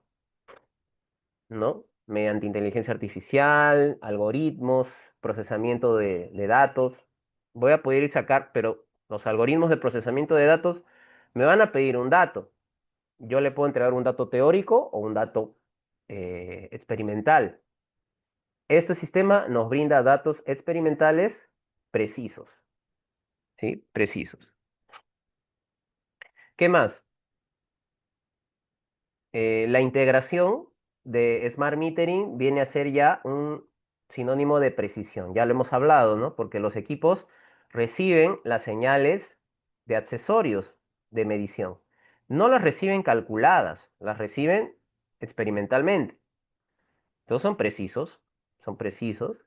¿no? Mediante inteligencia artificial, algoritmos, procesamiento de datos. Voy a poder ir sacar, pero los algoritmos de procesamiento de datos me van a pedir un dato. Yo le puedo entregar un dato teórico o un dato experimental. Este sistema nos brinda datos experimentales precisos, ¿sí? Precisos. ¿Qué más? La integración de Smart Metering viene a ser ya un sinónimo de precisión. Ya lo hemos hablado, ¿no? Porque los equipos reciben las señales de accesorios de medición. No las reciben calculadas, las reciben experimentalmente. Entonces son precisos, son precisos.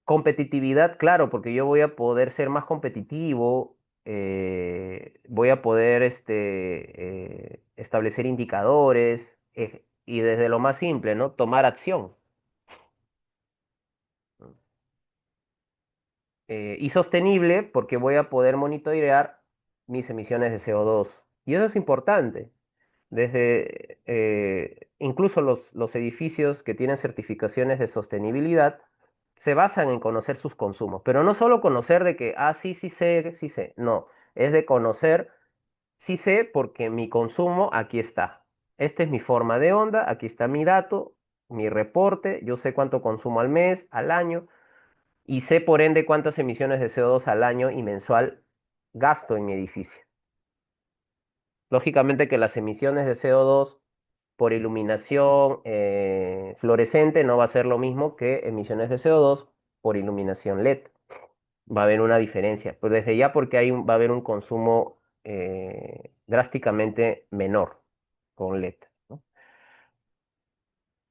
Competitividad, claro, porque yo voy a poder ser más competitivo, voy a poder establecer indicadores y desde lo más simple, ¿no? Tomar acción. Y sostenible porque voy a poder monitorear mis emisiones de CO2. Y eso es importante. Desde incluso los edificios que tienen certificaciones de sostenibilidad se basan en conocer sus consumos, pero no solo conocer de que, ah, sí, sí sé, no, es de conocer, sí sé porque mi consumo aquí está. Esta es mi forma de onda, aquí está mi dato, mi reporte, yo sé cuánto consumo al mes, al año, y sé por ende cuántas emisiones de CO2 al año y mensual gasto en mi edificio. Lógicamente que las emisiones de CO2 por iluminación fluorescente no va a ser lo mismo que emisiones de CO2 por iluminación LED. Va a haber una diferencia, pero desde ya porque va a haber un consumo drásticamente menor con LED, ¿no?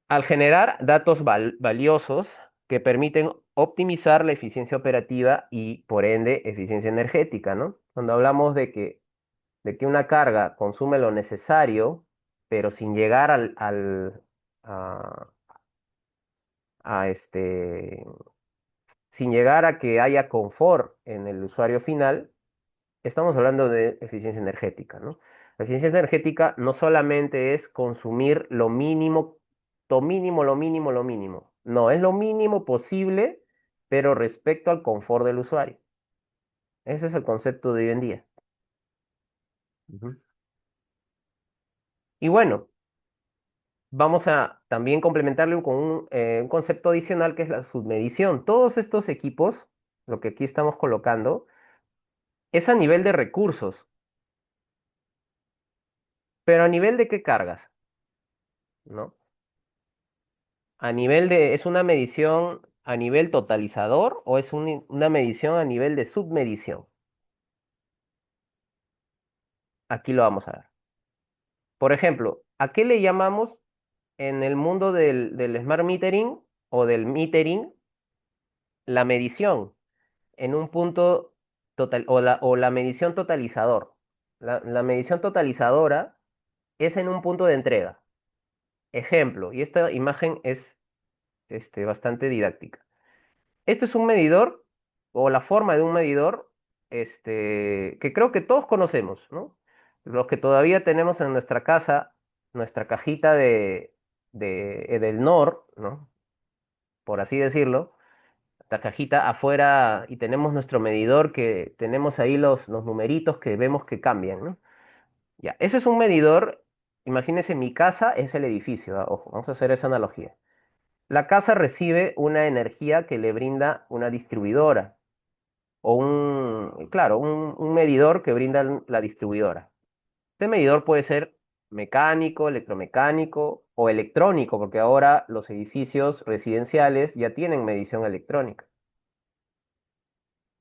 Al generar datos valiosos que permiten optimizar la eficiencia operativa y por ende eficiencia energética, ¿no? Cuando hablamos de que una carga consume lo necesario, pero sin llegar a, sin llegar a que haya confort en el usuario final, estamos hablando de eficiencia energética, ¿no? La eficiencia energética no solamente es consumir lo mínimo, lo mínimo, lo mínimo, lo mínimo. No, es lo mínimo posible, pero respecto al confort del usuario. Ese es el concepto de hoy en día. Ujú. Y bueno, vamos a también complementarlo con un concepto adicional que es la submedición. Todos estos equipos lo que aquí estamos colocando, es a nivel de recursos, pero a nivel de qué cargas, ¿no? A nivel de, ¿es una medición a nivel totalizador o es una medición a nivel de submedición? Aquí lo vamos a ver. Por ejemplo, ¿a qué le llamamos en el mundo del smart metering o del metering la medición en un punto total o la medición totalizador? La medición totalizadora es en un punto de entrega. Ejemplo, y esta imagen es bastante didáctica. Esto es un medidor o la forma de un medidor que creo que todos conocemos, ¿no? Los que todavía tenemos en nuestra casa, nuestra cajita de Edelnor, ¿no? Por así decirlo, la cajita afuera y tenemos nuestro medidor que tenemos ahí los numeritos que vemos que cambian, ¿no? Ya, ese es un medidor, imagínense, mi casa es el edificio, ¿ah? Ojo, vamos a hacer esa analogía. La casa recibe una energía que le brinda una distribuidora o claro, un medidor que brinda la distribuidora. Este medidor puede ser mecánico, electromecánico o electrónico, porque ahora los edificios residenciales ya tienen medición electrónica.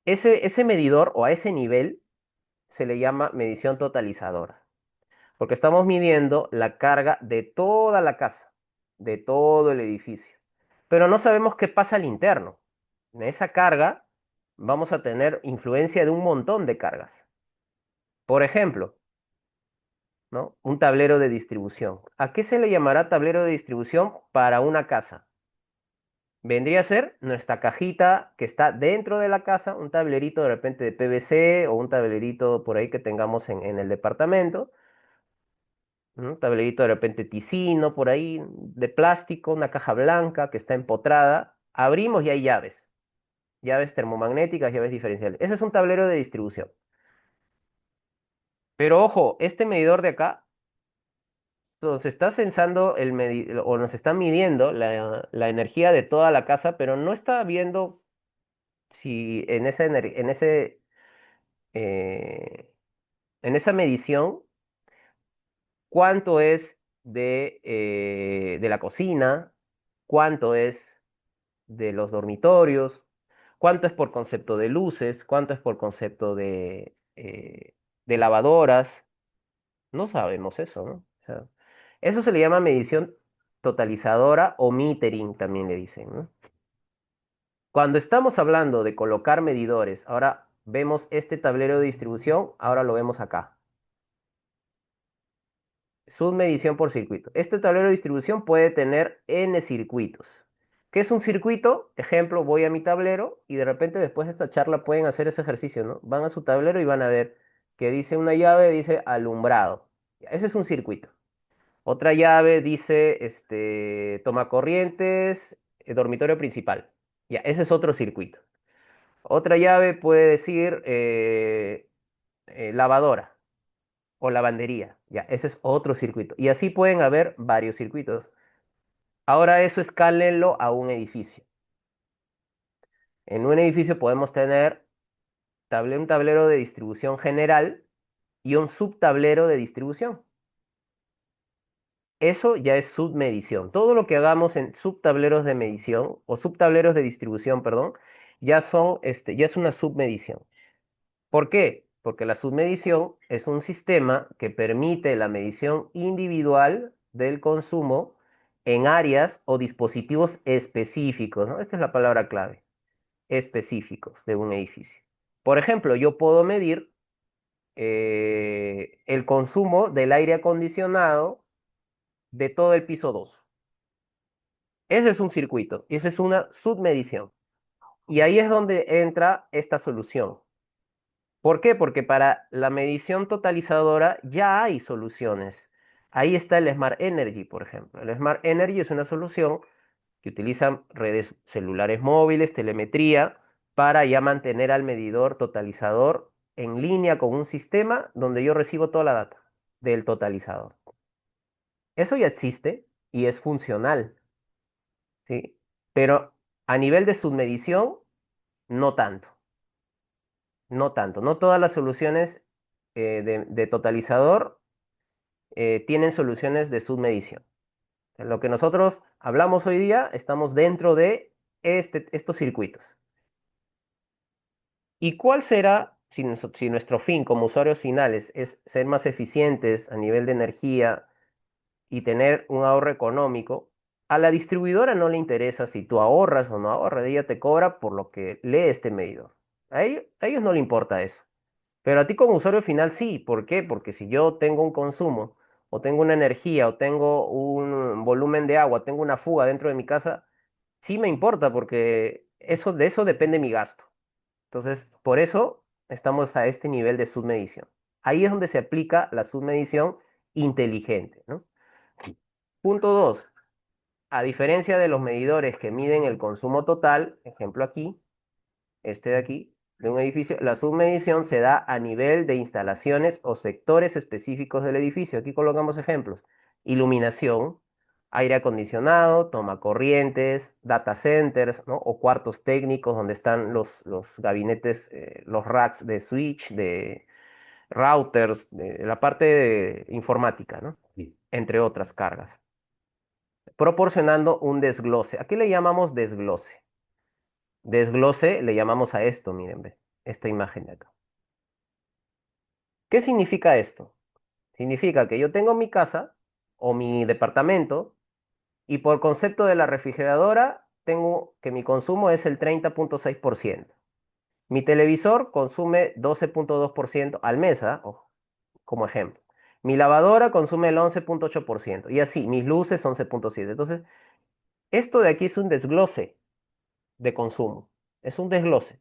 Ese medidor o a ese nivel se le llama medición totalizadora, porque estamos midiendo la carga de toda la casa, de todo el edificio, pero no sabemos qué pasa al interno. En esa carga vamos a tener influencia de un montón de cargas. Por ejemplo, ¿no? Un tablero de distribución. ¿A qué se le llamará tablero de distribución para una casa? Vendría a ser nuestra cajita que está dentro de la casa, un tablerito de repente de PVC o un tablerito por ahí que tengamos en el departamento, ¿no? Un tablerito de repente tisino por ahí, de plástico, una caja blanca que está empotrada. Abrimos y hay llaves, llaves termomagnéticas, llaves diferenciales. Ese es un tablero de distribución. Pero ojo, este medidor de acá nos está censando o nos está midiendo la energía de toda la casa, pero no está viendo si eh, en esa medición cuánto es de la cocina, cuánto es de los dormitorios, cuánto es por concepto de luces, cuánto es por concepto de lavadoras. No sabemos eso, ¿no? O sea, eso se le llama medición totalizadora o metering, también le dicen, ¿no? Cuando estamos hablando de colocar medidores, ahora vemos este tablero de distribución, ahora lo vemos acá. Submedición por circuito. Este tablero de distribución puede tener N circuitos. ¿Qué es un circuito? Ejemplo, voy a mi tablero y de repente después de esta charla pueden hacer ese ejercicio, ¿no? Van a su tablero y van a ver que dice una llave, dice alumbrado. Ese es un circuito. Otra llave dice, toma corrientes, dormitorio principal. Ya, ese es otro circuito. Otra llave puede decir lavadora o lavandería. Ya, ese es otro circuito. Y así pueden haber varios circuitos. Ahora eso escálenlo a un edificio. En un edificio podemos tener un tablero de distribución general y un subtablero de distribución. Eso ya es submedición. Todo lo que hagamos en subtableros de medición o subtableros de distribución, perdón, ya es una submedición. ¿Por qué? Porque la submedición es un sistema que permite la medición individual del consumo en áreas o dispositivos específicos, ¿no? Esta es la palabra clave, específicos de un edificio. Por ejemplo, yo puedo medir el consumo del aire acondicionado de todo el piso 2. Ese es un circuito y esa es una submedición. Y ahí es donde entra esta solución. ¿Por qué? Porque para la medición totalizadora ya hay soluciones. Ahí está el Smart Energy, por ejemplo. El Smart Energy es una solución que utiliza redes celulares móviles, telemetría, para ya mantener al medidor totalizador en línea con un sistema donde yo recibo toda la data del totalizador. Eso ya existe y es funcional, ¿sí? Pero a nivel de submedición, no tanto. No tanto. No todas las soluciones de totalizador tienen soluciones de submedición. En lo que nosotros hablamos hoy día, estamos dentro de estos circuitos. ¿Y cuál será, si nuestro fin como usuarios finales es ser más eficientes a nivel de energía y tener un ahorro económico? A la distribuidora no le interesa si tú ahorras o no ahorras, ella te cobra por lo que lee este medidor. A ellos no le importa eso. Pero a ti como usuario final sí. ¿Por qué? Porque si yo tengo un consumo, o tengo una energía, o tengo un volumen de agua, tengo una fuga dentro de mi casa, sí me importa porque de eso depende mi gasto. Entonces, por eso estamos a este nivel de submedición. Ahí es donde se aplica la submedición inteligente, ¿no? Punto 2. A diferencia de los medidores que miden el consumo total, ejemplo aquí, este de aquí, de un edificio, la submedición se da a nivel de instalaciones o sectores específicos del edificio. Aquí colocamos ejemplos. Iluminación, aire acondicionado, toma corrientes, data centers, ¿no? O cuartos técnicos donde están los gabinetes, los racks de switch, de routers, de la parte de informática, ¿no? Sí. Entre otras cargas. Proporcionando un desglose. Aquí le llamamos desglose. Desglose le llamamos a esto, miren, ve, esta imagen de acá. ¿Qué significa esto? Significa que yo tengo mi casa o mi departamento y por concepto de la refrigeradora tengo que mi consumo es el 30,6%. Mi televisor consume 12,2% al mes, ¿ah? Ojo, como ejemplo. Mi lavadora consume el 11,8% y así, mis luces 11,7%. Entonces, esto de aquí es un desglose de consumo. Es un desglose.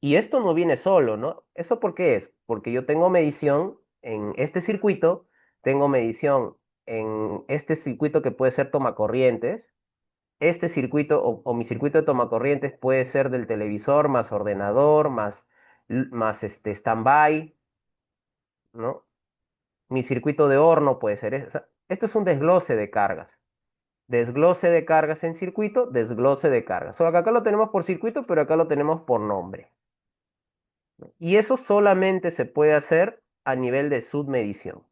Y esto no viene solo, ¿no? ¿Eso por qué es? Porque yo tengo medición en este circuito, tengo medición en este circuito que puede ser tomacorrientes, este circuito o mi circuito de tomacorrientes puede ser del televisor más ordenador, más este standby, ¿no? Mi circuito de horno puede ser, o sea, esto es un desglose de cargas. Desglose de cargas en circuito, desglose de cargas. Solo que acá lo tenemos por circuito, pero acá lo tenemos por nombre. Y eso solamente se puede hacer a nivel de submedición.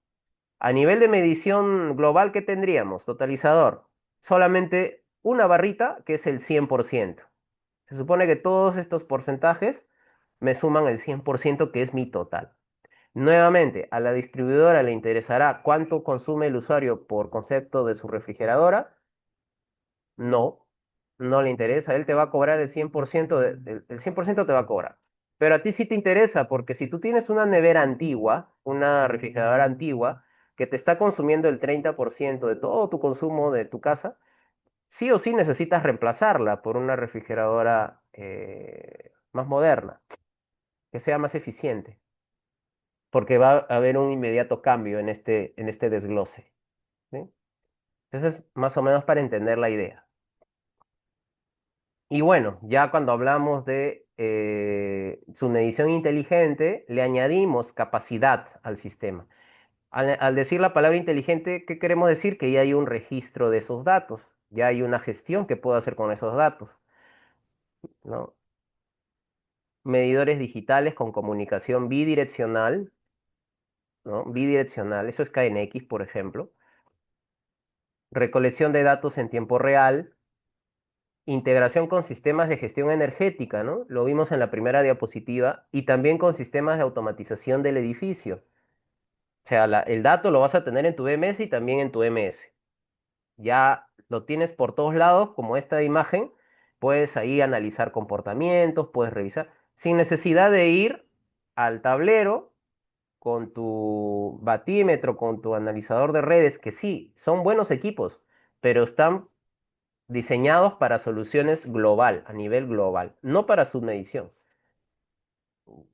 A nivel de medición global, ¿qué tendríamos? Totalizador. Solamente una barrita que es el 100%. Se supone que todos estos porcentajes me suman el 100% que es mi total. Nuevamente, a la distribuidora le interesará cuánto consume el usuario por concepto de su refrigeradora. No, no le interesa. Él te va a cobrar el 100%, el 100% te va a cobrar. Pero a ti sí te interesa, porque si tú tienes una nevera antigua, una refrigeradora antigua, que te está consumiendo el 30% de todo tu consumo de tu casa, sí o sí necesitas reemplazarla por una refrigeradora más moderna, que sea más eficiente, porque va a haber un inmediato cambio en este desglose, ¿sí? Entonces, más o menos para entender la idea. Y bueno, ya cuando hablamos de su medición inteligente, le añadimos capacidad al sistema. Al decir la palabra inteligente, ¿qué queremos decir? Que ya hay un registro de esos datos, ya hay una gestión que puedo hacer con esos datos, ¿no? Medidores digitales con comunicación bidireccional, ¿no? Bidireccional, eso es KNX, por ejemplo. Recolección de datos en tiempo real, integración con sistemas de gestión energética, ¿no? Lo vimos en la primera diapositiva, y también con sistemas de automatización del edificio. O sea, el dato lo vas a tener en tu BMS y también en tu MS. Ya lo tienes por todos lados, como esta imagen, puedes ahí analizar comportamientos, puedes revisar, sin necesidad de ir al tablero con tu batímetro, con tu analizador de redes, que sí, son buenos equipos, pero están diseñados para soluciones global, a nivel global, no para submedición.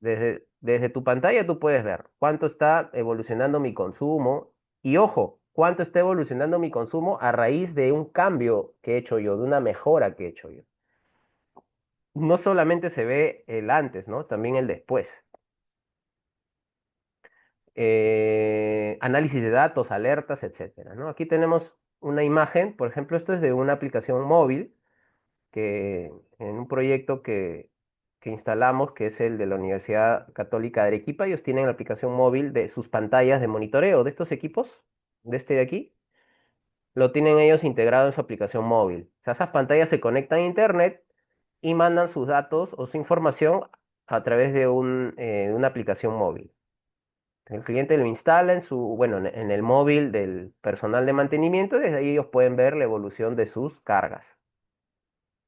Desde tu pantalla tú puedes ver cuánto está evolucionando mi consumo y ojo, cuánto está evolucionando mi consumo a raíz de un cambio que he hecho yo, de una mejora que he hecho yo. No solamente se ve el antes, ¿no? También el después. Análisis de datos, alertas, etcétera, ¿no? Aquí tenemos una imagen, por ejemplo, esto es de una aplicación móvil que en un proyecto que instalamos, que es el de la Universidad Católica de Arequipa. Ellos tienen la aplicación móvil de sus pantallas de monitoreo de estos equipos, de este de aquí, lo tienen ellos integrado en su aplicación móvil. O sea, esas pantallas se conectan a Internet y mandan sus datos o su información a través de una aplicación móvil. El cliente lo instala en bueno, en el móvil del personal de mantenimiento y desde ahí ellos pueden ver la evolución de sus cargas.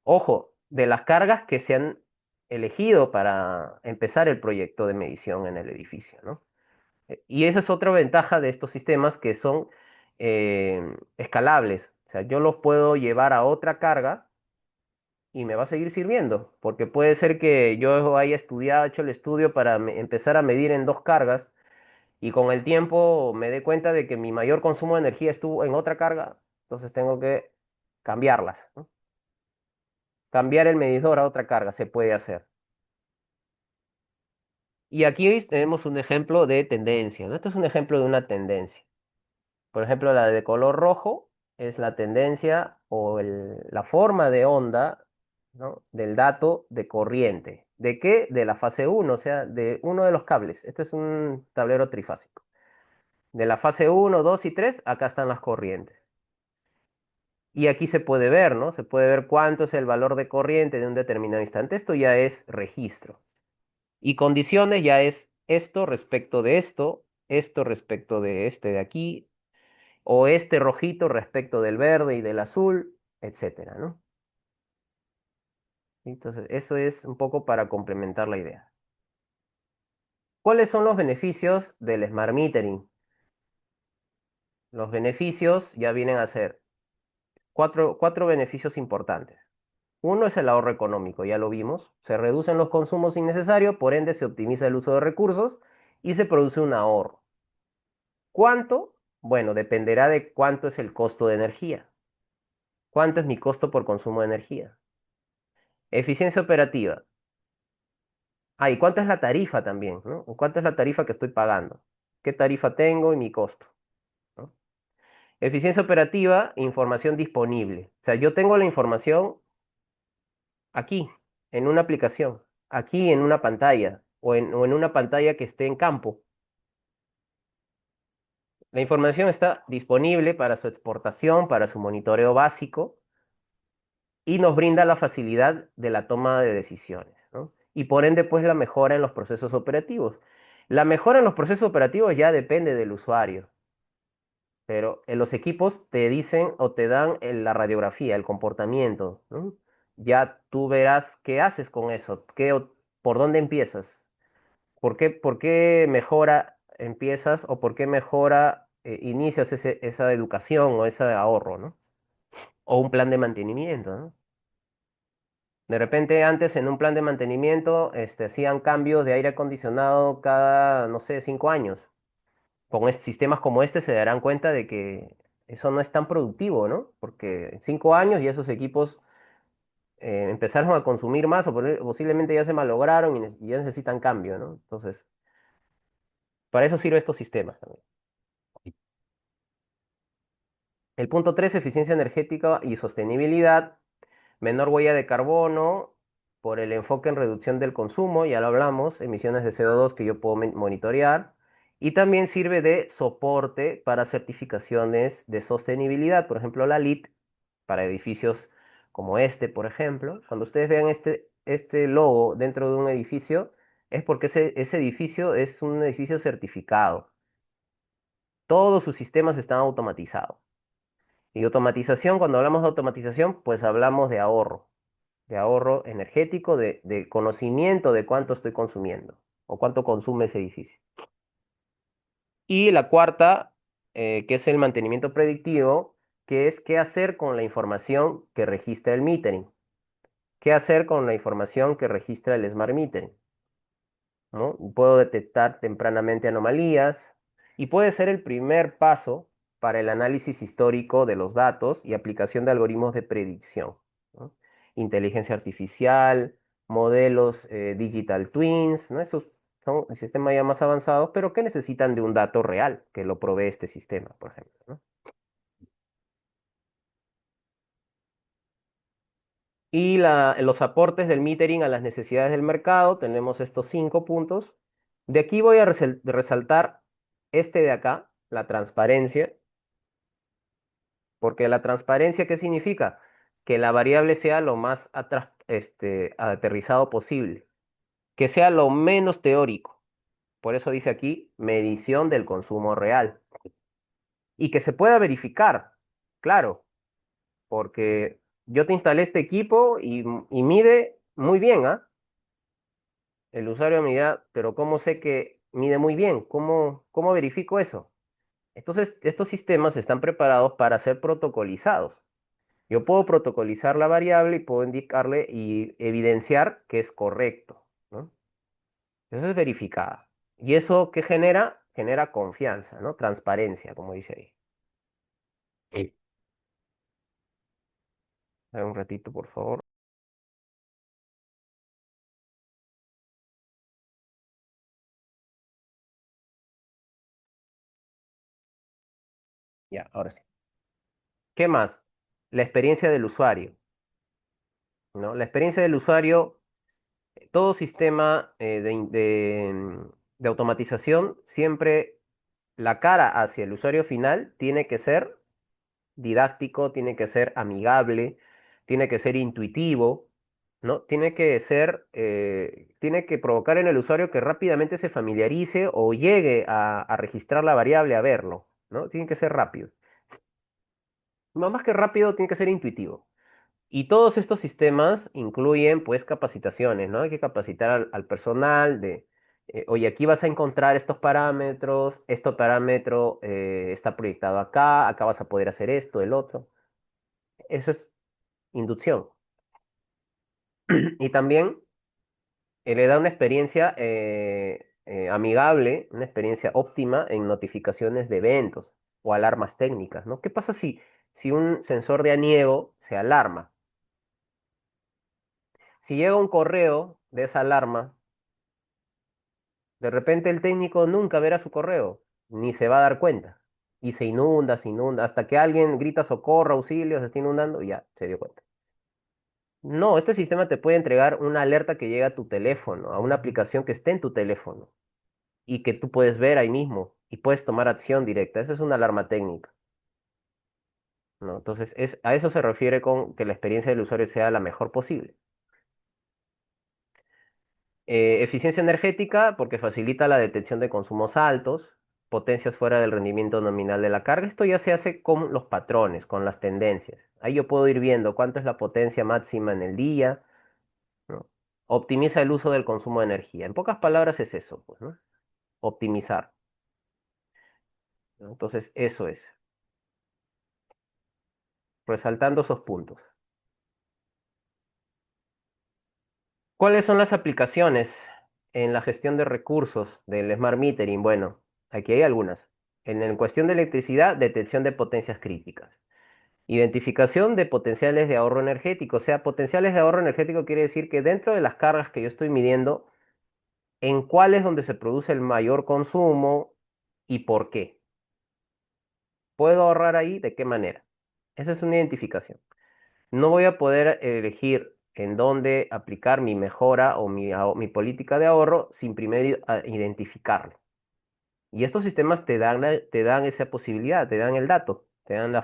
Ojo, de las cargas que se han elegido para empezar el proyecto de medición en el edificio, ¿no? Y esa es otra ventaja de estos sistemas que son escalables. O sea, yo los puedo llevar a otra carga y me va a seguir sirviendo, porque puede ser que yo haya estudiado, hecho el estudio para empezar a medir en dos cargas y con el tiempo me dé cuenta de que mi mayor consumo de energía estuvo en otra carga, entonces tengo que cambiarlas, ¿no? Cambiar el medidor a otra carga se puede hacer. Y aquí tenemos un ejemplo de tendencia, ¿no? Esto es un ejemplo de una tendencia. Por ejemplo, la de color rojo es la tendencia o la forma de onda, ¿no? Del dato de corriente. ¿De qué? De la fase uno, o sea, de uno de los cables. Este es un tablero trifásico. De la fase uno, 2 y 3, acá están las corrientes. Y aquí se puede ver, ¿no? Se puede ver cuánto es el valor de corriente de un determinado instante. Esto ya es registro. Y condiciones ya es esto respecto de este de aquí, o este rojito respecto del verde y del azul, etcétera, ¿no? Entonces, eso es un poco para complementar la idea. ¿Cuáles son los beneficios del Smart Metering? Los beneficios ya vienen a ser cuatro beneficios importantes. Uno es el ahorro económico, ya lo vimos. Se reducen los consumos innecesarios, por ende se optimiza el uso de recursos y se produce un ahorro. ¿Cuánto? Bueno, dependerá de cuánto es el costo de energía. ¿Cuánto es mi costo por consumo de energía? Eficiencia operativa. Ah, ¿y cuánto es la tarifa también, ¿no? ¿Cuánto es la tarifa que estoy pagando? ¿Qué tarifa tengo y mi costo? ¿No? Eficiencia operativa, información disponible. O sea, yo tengo la información aquí, en una aplicación, aquí en una pantalla o en una pantalla que esté en campo. La información está disponible para su exportación, para su monitoreo básico y nos brinda la facilidad de la toma de decisiones, ¿no? Y por ende, pues la mejora en los procesos operativos. La mejora en los procesos operativos ya depende del usuario, pero en los equipos te dicen o te dan la radiografía, el comportamiento, ¿no? Ya tú verás qué haces con eso, por dónde empiezas, por qué mejora empiezas o por qué mejora inicias esa educación o ese ahorro, ¿no? O un plan de mantenimiento, ¿no? De repente antes en un plan de mantenimiento hacían cambios de aire acondicionado cada, no sé, 5 años. Con sistemas como este se darán cuenta de que eso no es tan productivo, ¿no? Porque en 5 años ya esos equipos empezaron a consumir más o posiblemente ya se malograron y ya necesitan cambio, ¿no? Entonces, para eso sirven estos sistemas también. El punto 3, eficiencia energética y sostenibilidad. Menor huella de carbono por el enfoque en reducción del consumo, ya lo hablamos, emisiones de CO2 que yo puedo monitorear. Y también sirve de soporte para certificaciones de sostenibilidad, por ejemplo, la LEED para edificios como este, por ejemplo. Cuando ustedes vean este logo dentro de un edificio, es porque ese edificio es un edificio certificado. Todos sus sistemas están automatizados. Y automatización, cuando hablamos de automatización, pues hablamos de ahorro energético, de conocimiento de cuánto estoy consumiendo o cuánto consume ese edificio. Y la cuarta, que es el mantenimiento predictivo, que es qué hacer con la información que registra el metering, qué hacer con la información que registra el smart metering, ¿no? Puedo detectar tempranamente anomalías y puede ser el primer paso para el análisis histórico de los datos y aplicación de algoritmos de predicción, ¿no? Inteligencia artificial, modelos digital twins, ¿no? Esos son sistemas ya más avanzados, pero que necesitan de un dato real que lo provee este sistema, por ejemplo, ¿no? Y los aportes del metering a las necesidades del mercado, tenemos estos 5 puntos. De aquí voy a resaltar este de acá, la transparencia, porque la transparencia, ¿qué significa? Que la variable sea lo más aterrizado posible, que sea lo menos teórico. Por eso dice aquí medición del consumo real. Y que se pueda verificar, claro, porque yo te instalé este equipo y mide muy bien, ¿ah? El usuario me dirá, pero ¿cómo sé que mide muy bien? ¿Cómo verifico eso? Entonces, estos sistemas están preparados para ser protocolizados. Yo puedo protocolizar la variable y puedo indicarle y evidenciar que es correcto, ¿no? Eso es verificada. ¿Y eso qué genera? Genera confianza, ¿no? Transparencia, como dice ahí. Sí. A ver, un ratito, por favor. Ya, ahora sí. ¿Qué más? La experiencia del usuario, ¿no? La experiencia del usuario, todo sistema de automatización, siempre la cara hacia el usuario final tiene que ser didáctico, tiene que ser amigable, tiene que ser intuitivo, ¿no? Tiene que provocar en el usuario que rápidamente se familiarice o llegue a registrar la variable, a verlo, ¿no? Tiene que ser rápido. No más que rápido, tiene que ser intuitivo. Y todos estos sistemas incluyen, pues, capacitaciones, ¿no? Hay que capacitar al personal oye, aquí vas a encontrar estos parámetros, este parámetro está proyectado acá, acá vas a poder hacer esto, el otro. Eso es inducción. Y también le da una experiencia amigable, una experiencia óptima en notificaciones de eventos o alarmas técnicas, ¿no? ¿Qué pasa si un sensor de aniego se alarma? Si llega un correo de esa alarma, de repente el técnico nunca verá su correo, ni se va a dar cuenta. Y se inunda, hasta que alguien grita socorro, auxilio, se está inundando, y ya se dio cuenta. No, este sistema te puede entregar una alerta que llega a tu teléfono, a una aplicación que esté en tu teléfono y que tú puedes ver ahí mismo y puedes tomar acción directa. Esa es una alarma técnica, ¿no? Entonces, a eso se refiere con que la experiencia del usuario sea la mejor posible. Eficiencia energética porque facilita la detección de consumos altos, potencias fuera del rendimiento nominal de la carga. Esto ya se hace con los patrones, con las tendencias. Ahí yo puedo ir viendo cuánto es la potencia máxima en el día, ¿no? Optimiza el uso del consumo de energía. En pocas palabras es eso, pues, ¿no? Optimizar, ¿no? Entonces, eso es, resaltando esos puntos. ¿Cuáles son las aplicaciones en la gestión de recursos del Smart Metering? Bueno, aquí hay algunas. En cuestión de electricidad, detección de potencias críticas. Identificación de potenciales de ahorro energético. O sea, potenciales de ahorro energético quiere decir que dentro de las cargas que yo estoy midiendo, en cuál es donde se produce el mayor consumo y por qué. ¿Puedo ahorrar ahí? ¿De qué manera? Esa es una identificación. No voy a poder elegir en dónde aplicar mi mejora o mi política de ahorro sin primero identificarlo. Y estos sistemas te dan esa posibilidad, te dan el dato, te dan la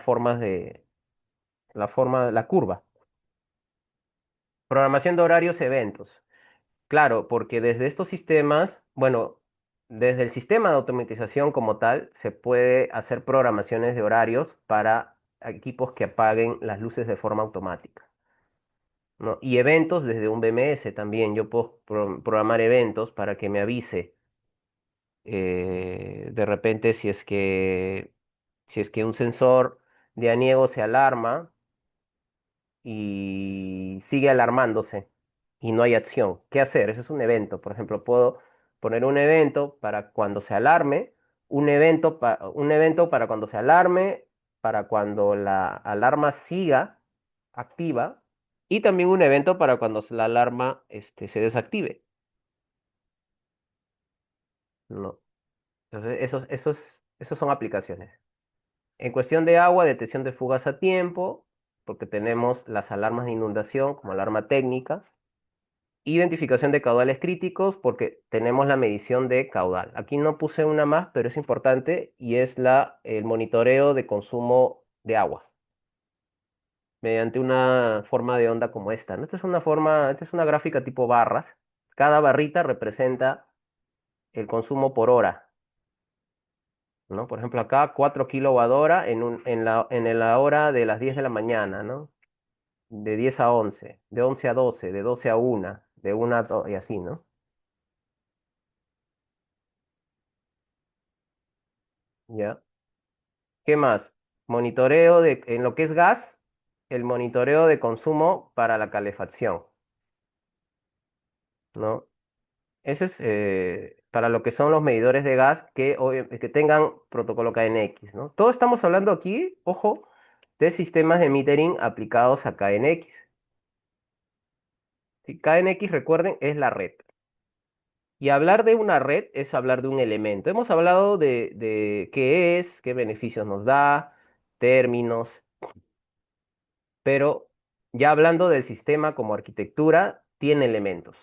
curva. Programación de horarios, eventos. Claro, porque desde estos sistemas, bueno, desde el sistema de automatización como tal, se puede hacer programaciones de horarios para equipos que apaguen las luces de forma automática, ¿no? Y eventos desde un BMS también. Yo puedo programar eventos para que me avise de repente si es que un sensor de aniego se alarma y sigue alarmándose y no hay acción. ¿Qué hacer? Ese es un evento. Por ejemplo, puedo poner un evento para cuando se alarme, un evento para cuando se alarme, para cuando la alarma siga activa y también un evento para cuando la alarma se desactive. No. Entonces, esos son aplicaciones. En cuestión de agua, detección de fugas a tiempo. porque tenemos las alarmas de inundación como alarma técnica, identificación de caudales críticos, porque tenemos la medición de caudal. Aquí no puse una más, pero es importante y es el monitoreo de consumo de agua mediante una forma de onda como esta, ¿no? Esta es una gráfica tipo barras. Cada barrita representa el consumo por hora, ¿no? Por ejemplo, acá 4 kWh en la hora de las 10 de la mañana, ¿no? De 10 a 11, de 11 a 12, de 12 a 1, de 1 a 2 y así, ¿no? ¿Ya? ¿Qué más? En lo que es gas, el monitoreo de consumo para la calefacción, ¿no? Ese es para lo que son los medidores de gas que tengan protocolo KNX, ¿no? Todo estamos hablando aquí, ojo, de sistemas de metering aplicados a KNX. ¿Sí? KNX, recuerden, es la red. Y hablar de una red es hablar de un elemento. Hemos hablado de qué es, qué beneficios nos da, términos, pero ya hablando del sistema como arquitectura, tiene elementos.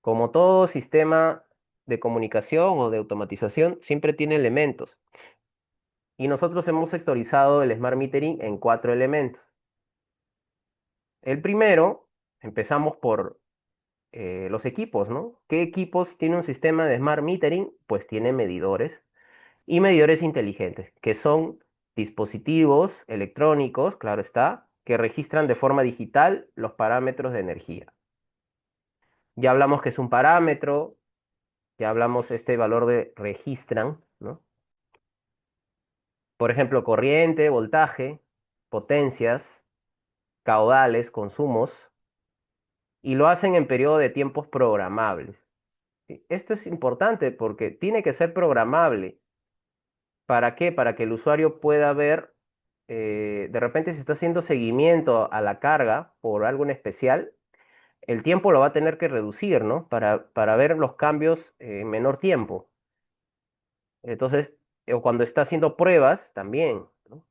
Como todo sistema de comunicación o de automatización, siempre tiene elementos. Y nosotros hemos sectorizado el Smart Metering en 4 elementos. El primero, empezamos por los equipos, ¿no? ¿Qué equipos tiene un sistema de Smart Metering? Pues tiene medidores y medidores inteligentes, que son dispositivos electrónicos, claro está, que registran de forma digital los parámetros de energía. Ya hablamos que es un parámetro, ya hablamos este valor de registran, ¿no? Por ejemplo, corriente, voltaje, potencias, caudales, consumos, y lo hacen en periodo de tiempos programables. ¿Sí? Esto es importante porque tiene que ser programable. ¿Para qué? Para que el usuario pueda ver, de repente si está haciendo seguimiento a la carga por algo en especial, el tiempo lo va a tener que reducir, ¿no? Para ver los cambios en menor tiempo. Entonces, o cuando está haciendo pruebas, también, ¿no?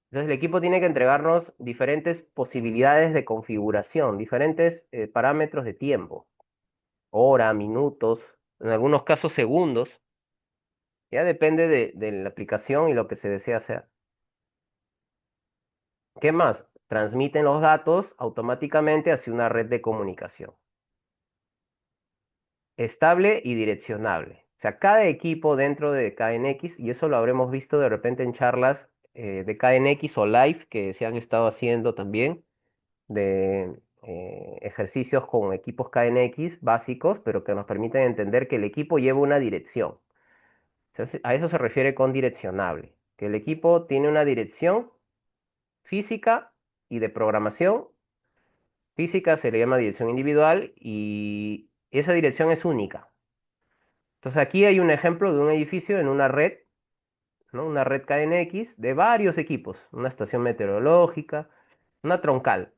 Entonces, el equipo tiene que entregarnos diferentes posibilidades de configuración, diferentes parámetros de tiempo, hora, minutos, en algunos casos segundos. Ya depende de la aplicación y lo que se desea hacer. ¿Qué más? Transmiten los datos automáticamente hacia una red de comunicación, estable y direccionable. O sea, cada equipo dentro de KNX, y eso lo habremos visto de repente en charlas de KNX o live que se han estado haciendo también, de ejercicios con equipos KNX básicos, pero que nos permiten entender que el equipo lleva una dirección. Entonces, a eso se refiere con direccionable, que el equipo tiene una dirección física y de programación. Física se le llama dirección individual y esa dirección es única. Entonces aquí hay un ejemplo de un edificio en una red, ¿no? Una red KNX de varios equipos, una estación meteorológica, una troncal.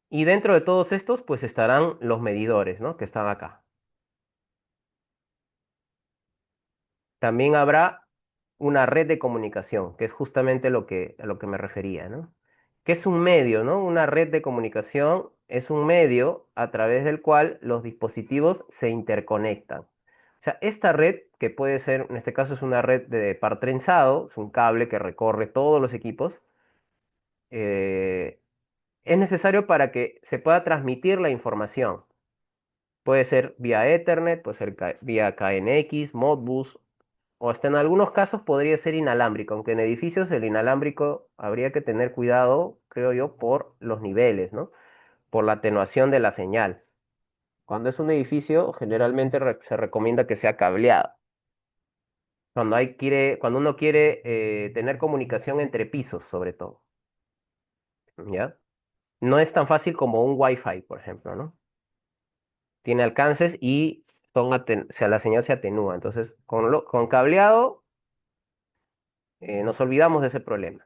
Y dentro de todos estos, pues estarán los medidores, ¿no? Que están acá. También habrá una red de comunicación, que es justamente a lo que me refería, ¿no? Que es un medio, ¿no? Una red de comunicación es un medio a través del cual los dispositivos se interconectan. O sea, esta red, que puede ser, en este caso es una red de par trenzado, es un cable que recorre todos los equipos, eh, es necesario para que se pueda transmitir la información. Puede ser vía Ethernet, puede ser vía KNX, Modbus, o hasta en algunos casos podría ser inalámbrico, aunque en edificios el inalámbrico habría que tener cuidado, creo yo, por los niveles, ¿no? Por la atenuación de la señal. Cuando es un edificio, generalmente se recomienda que sea cableado. Cuando uno quiere tener comunicación entre pisos, sobre todo, ¿ya? No es tan fácil como un Wi-Fi, por ejemplo, ¿no? Tiene alcances y o sea, la señal se atenúa. Entonces, con cableado, nos olvidamos de ese problema.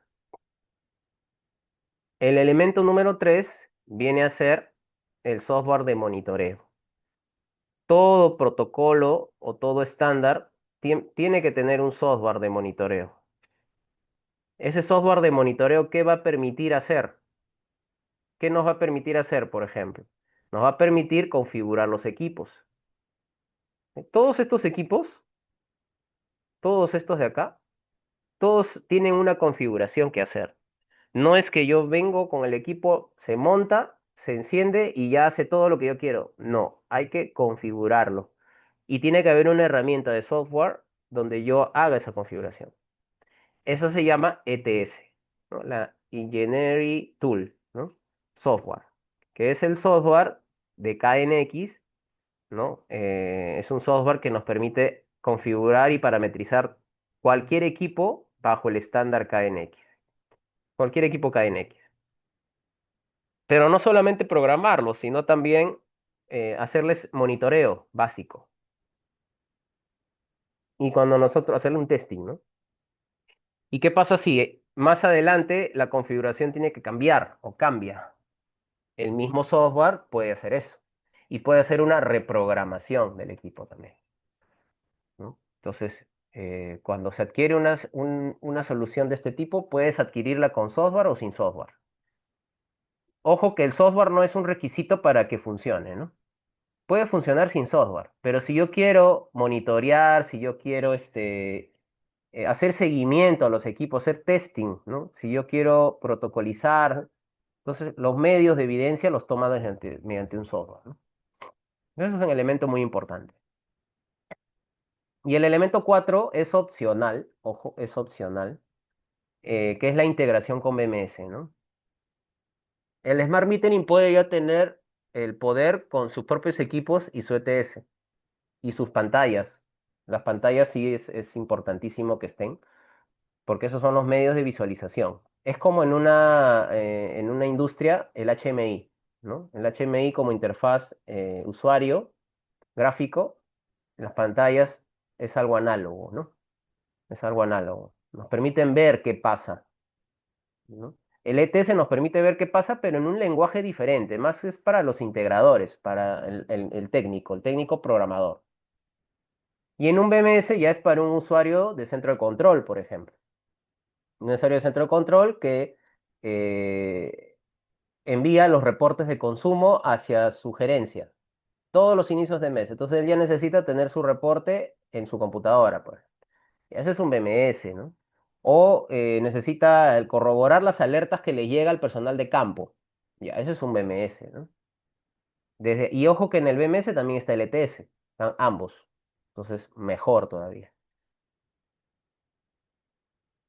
El elemento número 3 viene a ser el software de monitoreo. Todo protocolo o todo estándar tiene que tener un software de monitoreo. Ese software de monitoreo, ¿qué va a permitir hacer? ¿Qué nos va a permitir hacer, por ejemplo? Nos va a permitir configurar los equipos. Todos estos equipos, todos estos de acá, todos tienen una configuración que hacer. No es que yo vengo con el equipo, se monta, se enciende y ya hace todo lo que yo quiero. No, hay que configurarlo. Y tiene que haber una herramienta de software donde yo haga esa configuración. Eso se llama ETS, ¿no? La Engineering Tool, ¿no? Software, que es el software de KNX, ¿no? Es un software que nos permite configurar y parametrizar cualquier equipo bajo el estándar KNX. Cualquier equipo KNX. Pero no solamente programarlo, sino también hacerles monitoreo básico. Y cuando nosotros hacerle un testing, ¿no? ¿Y qué pasa si más adelante la configuración tiene que cambiar o cambia? El mismo software puede hacer eso. Y puede hacer una reprogramación del equipo también, ¿no? Entonces, cuando se adquiere una solución de este tipo, puedes adquirirla con software o sin software. Ojo que el software no es un requisito para que funcione, ¿no? Puede funcionar sin software, pero si yo quiero monitorear, si yo quiero hacer seguimiento a los equipos, hacer testing, ¿no? Si yo quiero protocolizar, entonces los medios de evidencia los toma mediante un software, ¿no? Eso es un elemento muy importante. Y el elemento 4 es opcional, ojo, es opcional, que es la integración con BMS, ¿no? El Smart Metering puede ya tener el poder con sus propios equipos y su ETS y sus pantallas. Las pantallas sí es importantísimo que estén, porque esos son los medios de visualización. Es como en una industria el HMI, ¿no? El HMI como interfaz usuario gráfico, las pantallas es algo análogo, ¿no? Es algo análogo. Nos permiten ver qué pasa, ¿no? El ETS nos permite ver qué pasa, pero en un lenguaje diferente. Más es para los integradores, para el técnico programador. Y en un BMS ya es para un usuario de centro de control, por ejemplo. Un usuario de centro de control que eh, envía los reportes de consumo hacia su gerencia todos los inicios de mes. Entonces él ya necesita tener su reporte en su computadora, pues. Ese es un BMS, ¿no? O necesita corroborar las alertas que le llega al personal de campo. Ya, ese es un BMS, ¿no? Y ojo que en el BMS también está el ETS, están ambos. Entonces, mejor todavía.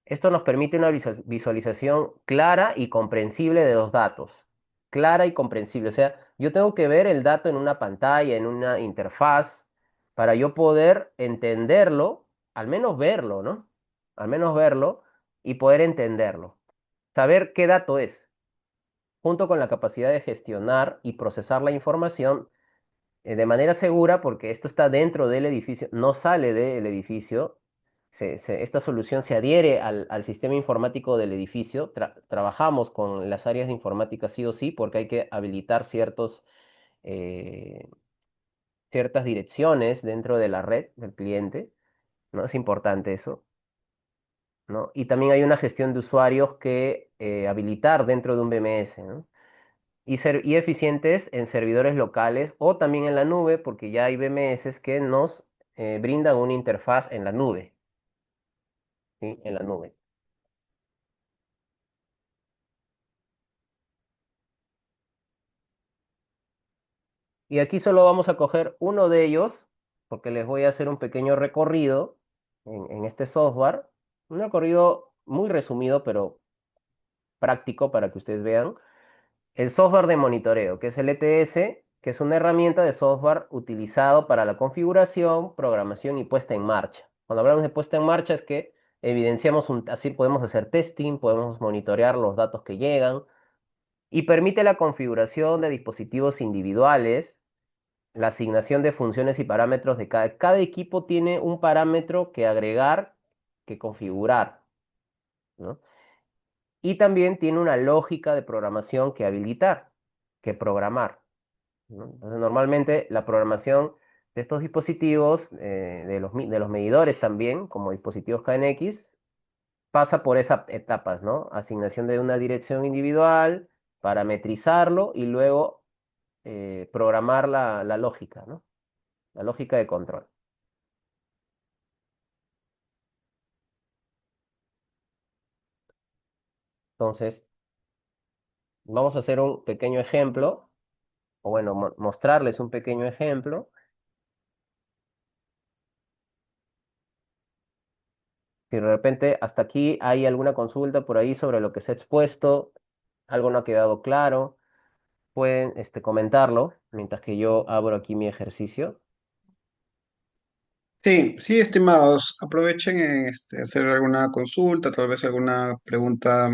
Esto nos permite una visualización clara y comprensible de los datos. Clara y comprensible. O sea, yo tengo que ver el dato en una pantalla, en una interfaz, para yo poder entenderlo, al menos verlo, ¿no? Al menos verlo y poder entenderlo. Saber qué dato es, junto con la capacidad de gestionar y procesar la información de manera segura, porque esto está dentro del edificio, no sale del edificio. Esta solución se adhiere al sistema informático del edificio. Trabajamos con las áreas de informática sí o sí, porque hay que habilitar eh, ciertas direcciones dentro de la red del cliente, ¿no? Es importante eso, ¿no? Y también hay una gestión de usuarios que habilitar dentro de un BMS, ¿no? Y eficientes en servidores locales o también en la nube, porque ya hay BMS que nos brindan una interfaz en la nube, ¿sí? En la nube. Y aquí solo vamos a coger uno de ellos, porque les voy a hacer un pequeño recorrido en este software. Un recorrido muy resumido, pero práctico para que ustedes vean. El software de monitoreo, que es el ETS, que es una herramienta de software utilizado para la configuración, programación y puesta en marcha. Cuando hablamos de puesta en marcha es que evidenciamos así podemos hacer testing, podemos monitorear los datos que llegan y permite la configuración de dispositivos individuales, la asignación de funciones y parámetros de cada equipo tiene un parámetro que agregar, que configurar, ¿no? Y también tiene una lógica de programación que habilitar, que programar, ¿no? Entonces, normalmente la programación de estos dispositivos, de los medidores también, como dispositivos KNX, pasa por esas etapas, ¿no? Asignación de una dirección individual, parametrizarlo y luego programar la lógica, ¿no? La lógica de control. Entonces, vamos a hacer un pequeño ejemplo, o bueno, mostrarles un pequeño ejemplo. Si de repente hasta aquí hay alguna consulta por ahí sobre lo que se ha expuesto, algo no ha quedado claro, pueden comentarlo mientras que yo abro aquí mi ejercicio. Sí, sí, estimados, aprovechen en hacer alguna consulta, tal vez alguna pregunta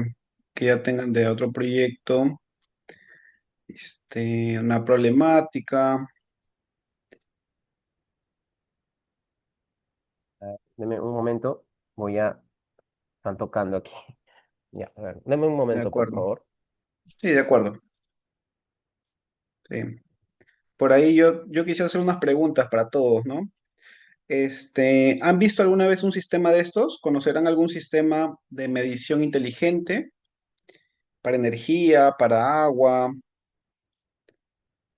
que ya tengan de otro proyecto, una problemática. Deme un momento, están tocando aquí. Ya, a ver, deme un De momento, por acuerdo. favor. Sí, de acuerdo. Sí. Por ahí yo quisiera hacer unas preguntas para todos, ¿no? ¿Han visto alguna vez un sistema de estos? ¿Conocerán algún sistema de medición inteligente para energía, para agua?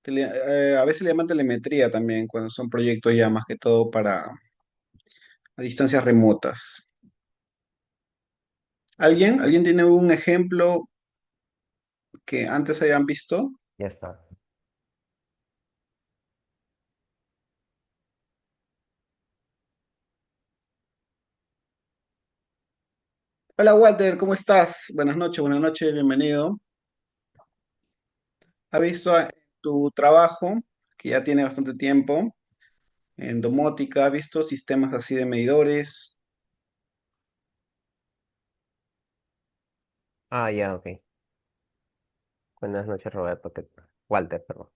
A veces le llaman telemetría también cuando son proyectos ya más que todo para a distancias remotas. ¿Alguien? ¿Alguien tiene un ejemplo que antes hayan visto? Ya está. Hola Walter, ¿cómo estás? Buenas noches, bienvenido. ¿Ha visto tu trabajo, que ya tiene bastante tiempo, en domótica? ¿Ha visto sistemas así de medidores? Ah, ya, ok. Buenas noches, Roberto. Walter, perdón.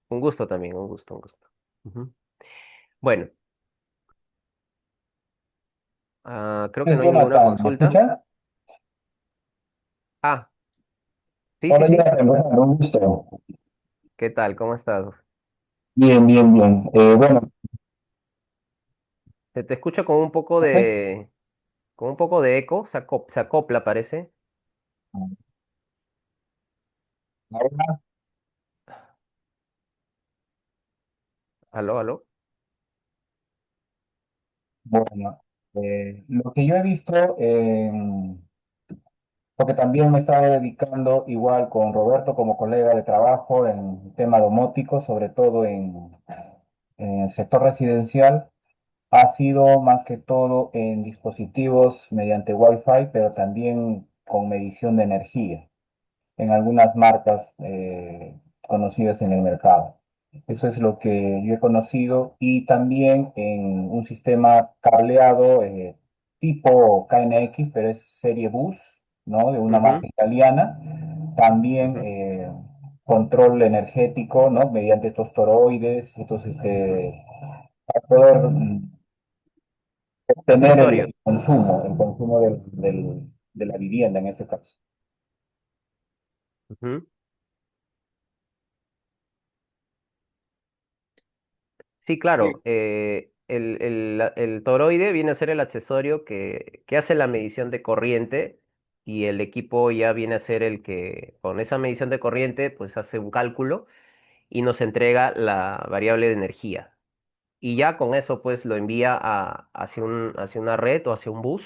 Un gusto también, un gusto, un gusto. Ujú. Bueno, creo que Es no hay ninguna Jonathan, ¿me consulta. escucha? Ah, sí, sí, Hola sí. Jonathan, bueno, un gusto. ¿Qué tal? ¿Cómo estás? Bien, bien, bien. Bueno, Se te escucha con un poco pues, con un poco de eco, se acopla, parece. ahora, Aló, aló. bueno, lo que yo he visto, porque también me estaba dedicando igual con Roberto como colega de trabajo en tema domótico, sobre todo en el sector residencial, ha sido más que todo en dispositivos mediante Wi-Fi, pero también con medición de energía, en algunas marcas conocidas en el mercado. Eso es lo que yo he conocido y también en un sistema cableado tipo KNX, pero es serie bus, ¿no? De una Ujú, marca italiana. También ujú. control energético, ¿no? Mediante estos toroides, estos, para poder obtener Accesorios. el consumo de la vivienda en este caso. Ujú. Sí, Sí, claro. El toroide viene a ser el accesorio que hace la medición de corriente y el equipo ya viene a ser el que con esa medición de corriente pues hace un cálculo y nos entrega la variable de energía. Y ya con eso pues lo envía hacia una red o hacia un bus.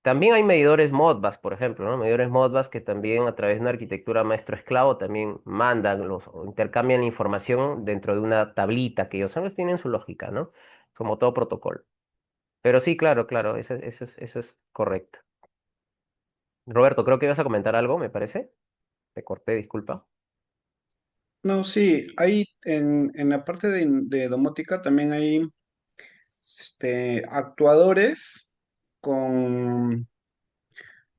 También hay medidores Modbus, por ejemplo, ¿no? Medidores Modbus que también a través de una arquitectura maestro-esclavo también mandan o intercambian la información dentro de una tablita que ellos sabes tienen su lógica, ¿no? Como todo protocolo. Pero sí, claro, claro, eso es correcto. Roberto, creo que ibas a comentar algo, me parece. Te corté, disculpa. no, sí, hay en la parte de domótica también hay actuadores con,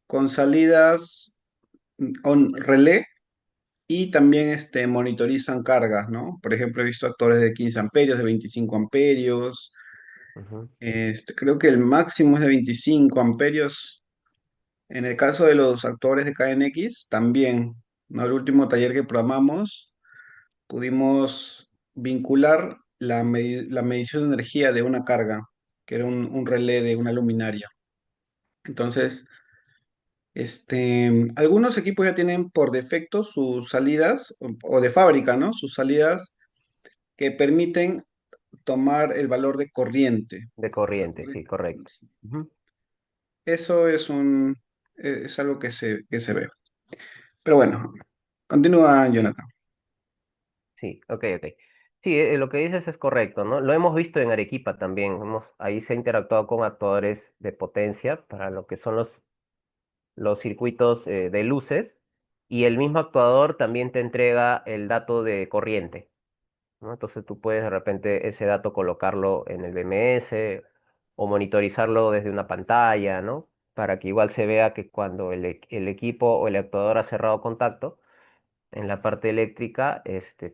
con salidas on relé y también monitorizan cargas, ¿no? Por ejemplo, he visto actores de 15 amperios, de 25 amperios, Ujú, creo que el máximo es de 25 amperios. En el caso de los actores de KNX, también, ¿no? El último taller que programamos, pudimos vincular la medición de energía de una carga, que era un relé de una luminaria. Entonces, algunos equipos ya tienen por defecto sus salidas o de fábrica, ¿no? Sus salidas que permiten tomar el valor de corriente. De corriente, sí, correcto. Ujú. Eso es algo que se ve. Pero bueno, continúa, Jonathan. Sí, ok, ok. Sí, lo que dices es correcto, ¿no? Lo hemos visto en Arequipa también. Ahí se ha interactuado con actuadores de potencia para lo que son los circuitos de luces y el mismo actuador también te entrega el dato de corriente, ¿no? Entonces tú puedes de repente ese dato colocarlo en el BMS o monitorizarlo desde una pantalla, ¿no? Para que igual se vea que cuando el equipo o el actuador ha cerrado contacto en la parte eléctrica,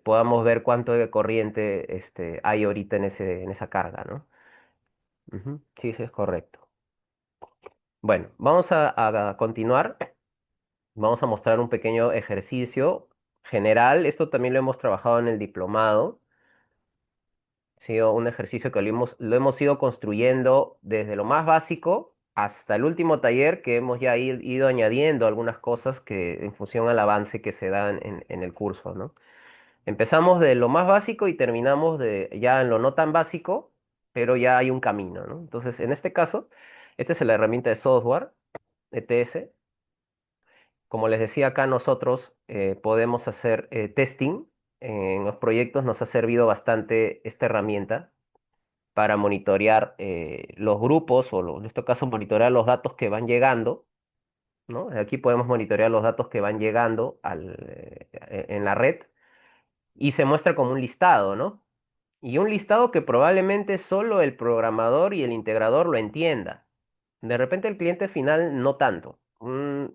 podamos ver cuánto de corriente hay ahorita en esa carga, ¿no? Ujú. Sí, sí, es correcto. Bueno, vamos a continuar. Vamos a mostrar un pequeño ejercicio general. Esto también lo hemos trabajado en el diplomado. Ha sido un ejercicio que lo hemos ido construyendo desde lo más básico hasta el último taller que hemos ya ido añadiendo algunas cosas que en función al avance que se da en el curso, ¿no? Empezamos de lo más básico y terminamos ya en lo no tan básico, pero ya hay un camino, ¿no? Entonces, en este caso, esta es la herramienta de software, ETS. Como les decía acá, nosotros podemos hacer testing. En los proyectos nos ha servido bastante esta herramienta para monitorear los grupos en este caso, monitorear los datos que van llegando, ¿no? Aquí podemos monitorear los datos que van llegando en la red y se muestra como un listado, ¿no? Y un listado que probablemente solo el programador y el integrador lo entienda. De repente el cliente final no tanto. Un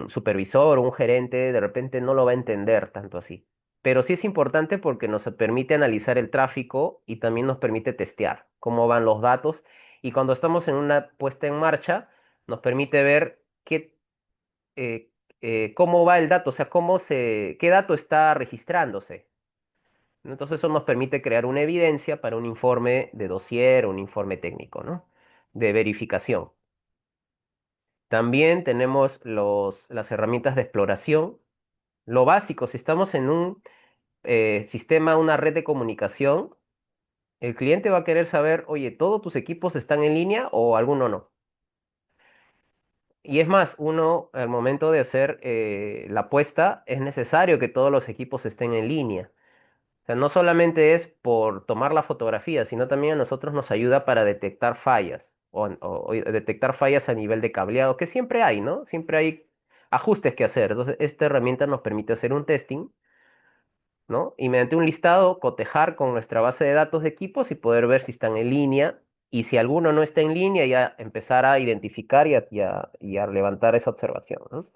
supervisor o un gerente de repente no lo va a entender tanto así. Pero sí es importante porque nos permite analizar el tráfico y también nos permite testear cómo van los datos. Y cuando estamos en una puesta en marcha, nos permite ver eh, cómo va el dato, o sea, qué dato está registrándose, ¿no? Entonces eso nos permite crear una evidencia para un informe de dossier, un informe técnico, ¿no? De verificación. También tenemos las herramientas de exploración. Lo básico, si estamos en un sistema, una red de comunicación, el cliente va a querer saber, oye, ¿todos tus equipos están en línea o alguno no? Y es más, uno al momento de hacer la apuesta, es necesario que todos los equipos estén en línea. O sea, no solamente es por tomar la fotografía, sino también a nosotros nos ayuda para detectar fallas o detectar fallas a nivel de cableado, que siempre hay, ¿no? Siempre hay ajustes que hacer. Entonces, esta herramienta nos permite hacer un testing, ¿no? Y mediante un listado, cotejar con nuestra base de datos de equipos y poder ver si están en línea. Y si alguno no está en línea, ya empezar a identificar y a levantar esa observación, ¿no?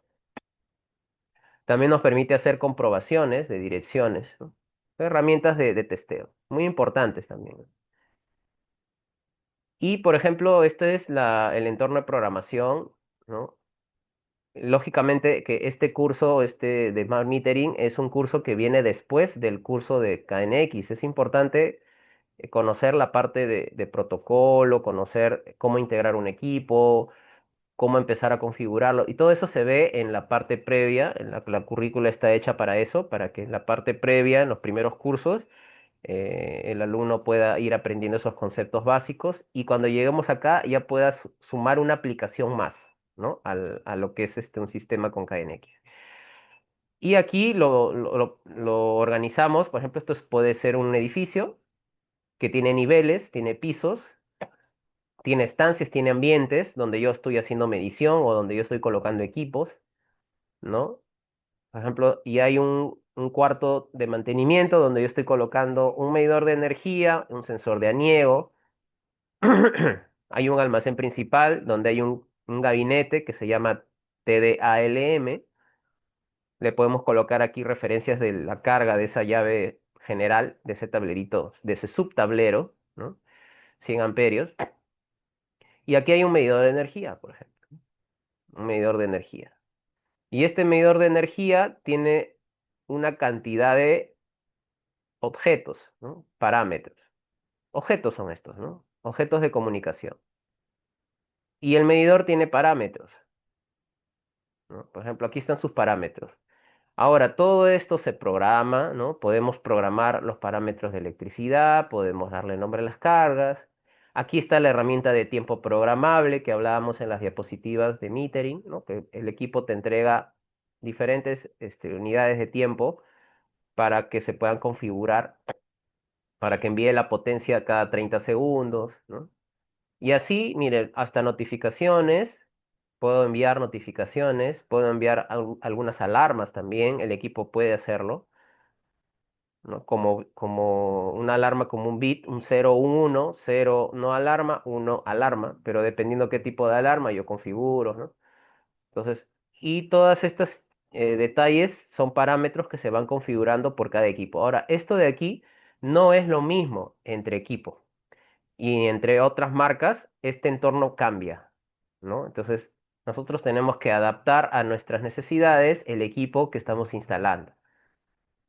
También nos permite hacer comprobaciones de direcciones, ¿no? Herramientas de testeo, muy importantes también, ¿no? Y, por ejemplo, este es el entorno de programación, ¿no? Lógicamente que este curso, de Smart Metering, es un curso que viene después del curso de KNX. Es importante conocer la parte de protocolo, conocer cómo integrar un equipo, cómo empezar a configurarlo. Y todo eso se ve en la parte previa, la currícula está hecha para eso, para que en la parte previa, en los primeros cursos, el alumno pueda ir aprendiendo esos conceptos básicos y cuando lleguemos acá ya pueda sumar una aplicación más, ¿no? A lo que es un sistema con KNX. Y aquí lo organizamos, por ejemplo, puede ser un edificio que tiene niveles, tiene pisos, tiene estancias, tiene ambientes donde yo estoy haciendo medición o donde yo estoy colocando equipos, ¿no? Por ejemplo, y hay un cuarto de mantenimiento donde yo estoy colocando un medidor de energía, un sensor de aniego. Hay un almacén principal donde hay un gabinete que se llama TDALM. Le podemos colocar aquí referencias de la carga de esa llave general, de ese tablerito, de ese subtablero, ¿no? 100 amperios. Y aquí hay un medidor de energía, por ejemplo, un medidor de energía. Y este medidor de energía tiene una cantidad de objetos, ¿no? Parámetros. Objetos son estos, ¿no? Objetos de comunicación. Y el medidor tiene parámetros, ¿no? Por ejemplo, aquí están sus parámetros. Ahora, todo esto se programa, ¿no? Podemos programar los parámetros de electricidad, podemos darle nombre a las cargas. Aquí está la herramienta de tiempo programable que hablábamos en las diapositivas de metering, ¿no? Que el equipo te entrega diferentes unidades de tiempo para que se puedan configurar, para que envíe la potencia cada 30 segundos, ¿no? Y así, miren, hasta notificaciones, puedo enviar notificaciones, puedo enviar algunas alarmas también, el equipo puede hacerlo, ¿no? Como una alarma, como un bit, un cero, un uno, cero no alarma, uno alarma, pero dependiendo qué tipo de alarma yo configuro, ¿no? Entonces, y todas estas detalles son parámetros que se van configurando por cada equipo. Ahora, esto de aquí no es lo mismo entre equipos y entre otras marcas, este entorno cambia, ¿no? Entonces, nosotros tenemos que adaptar a nuestras necesidades el equipo que estamos instalando,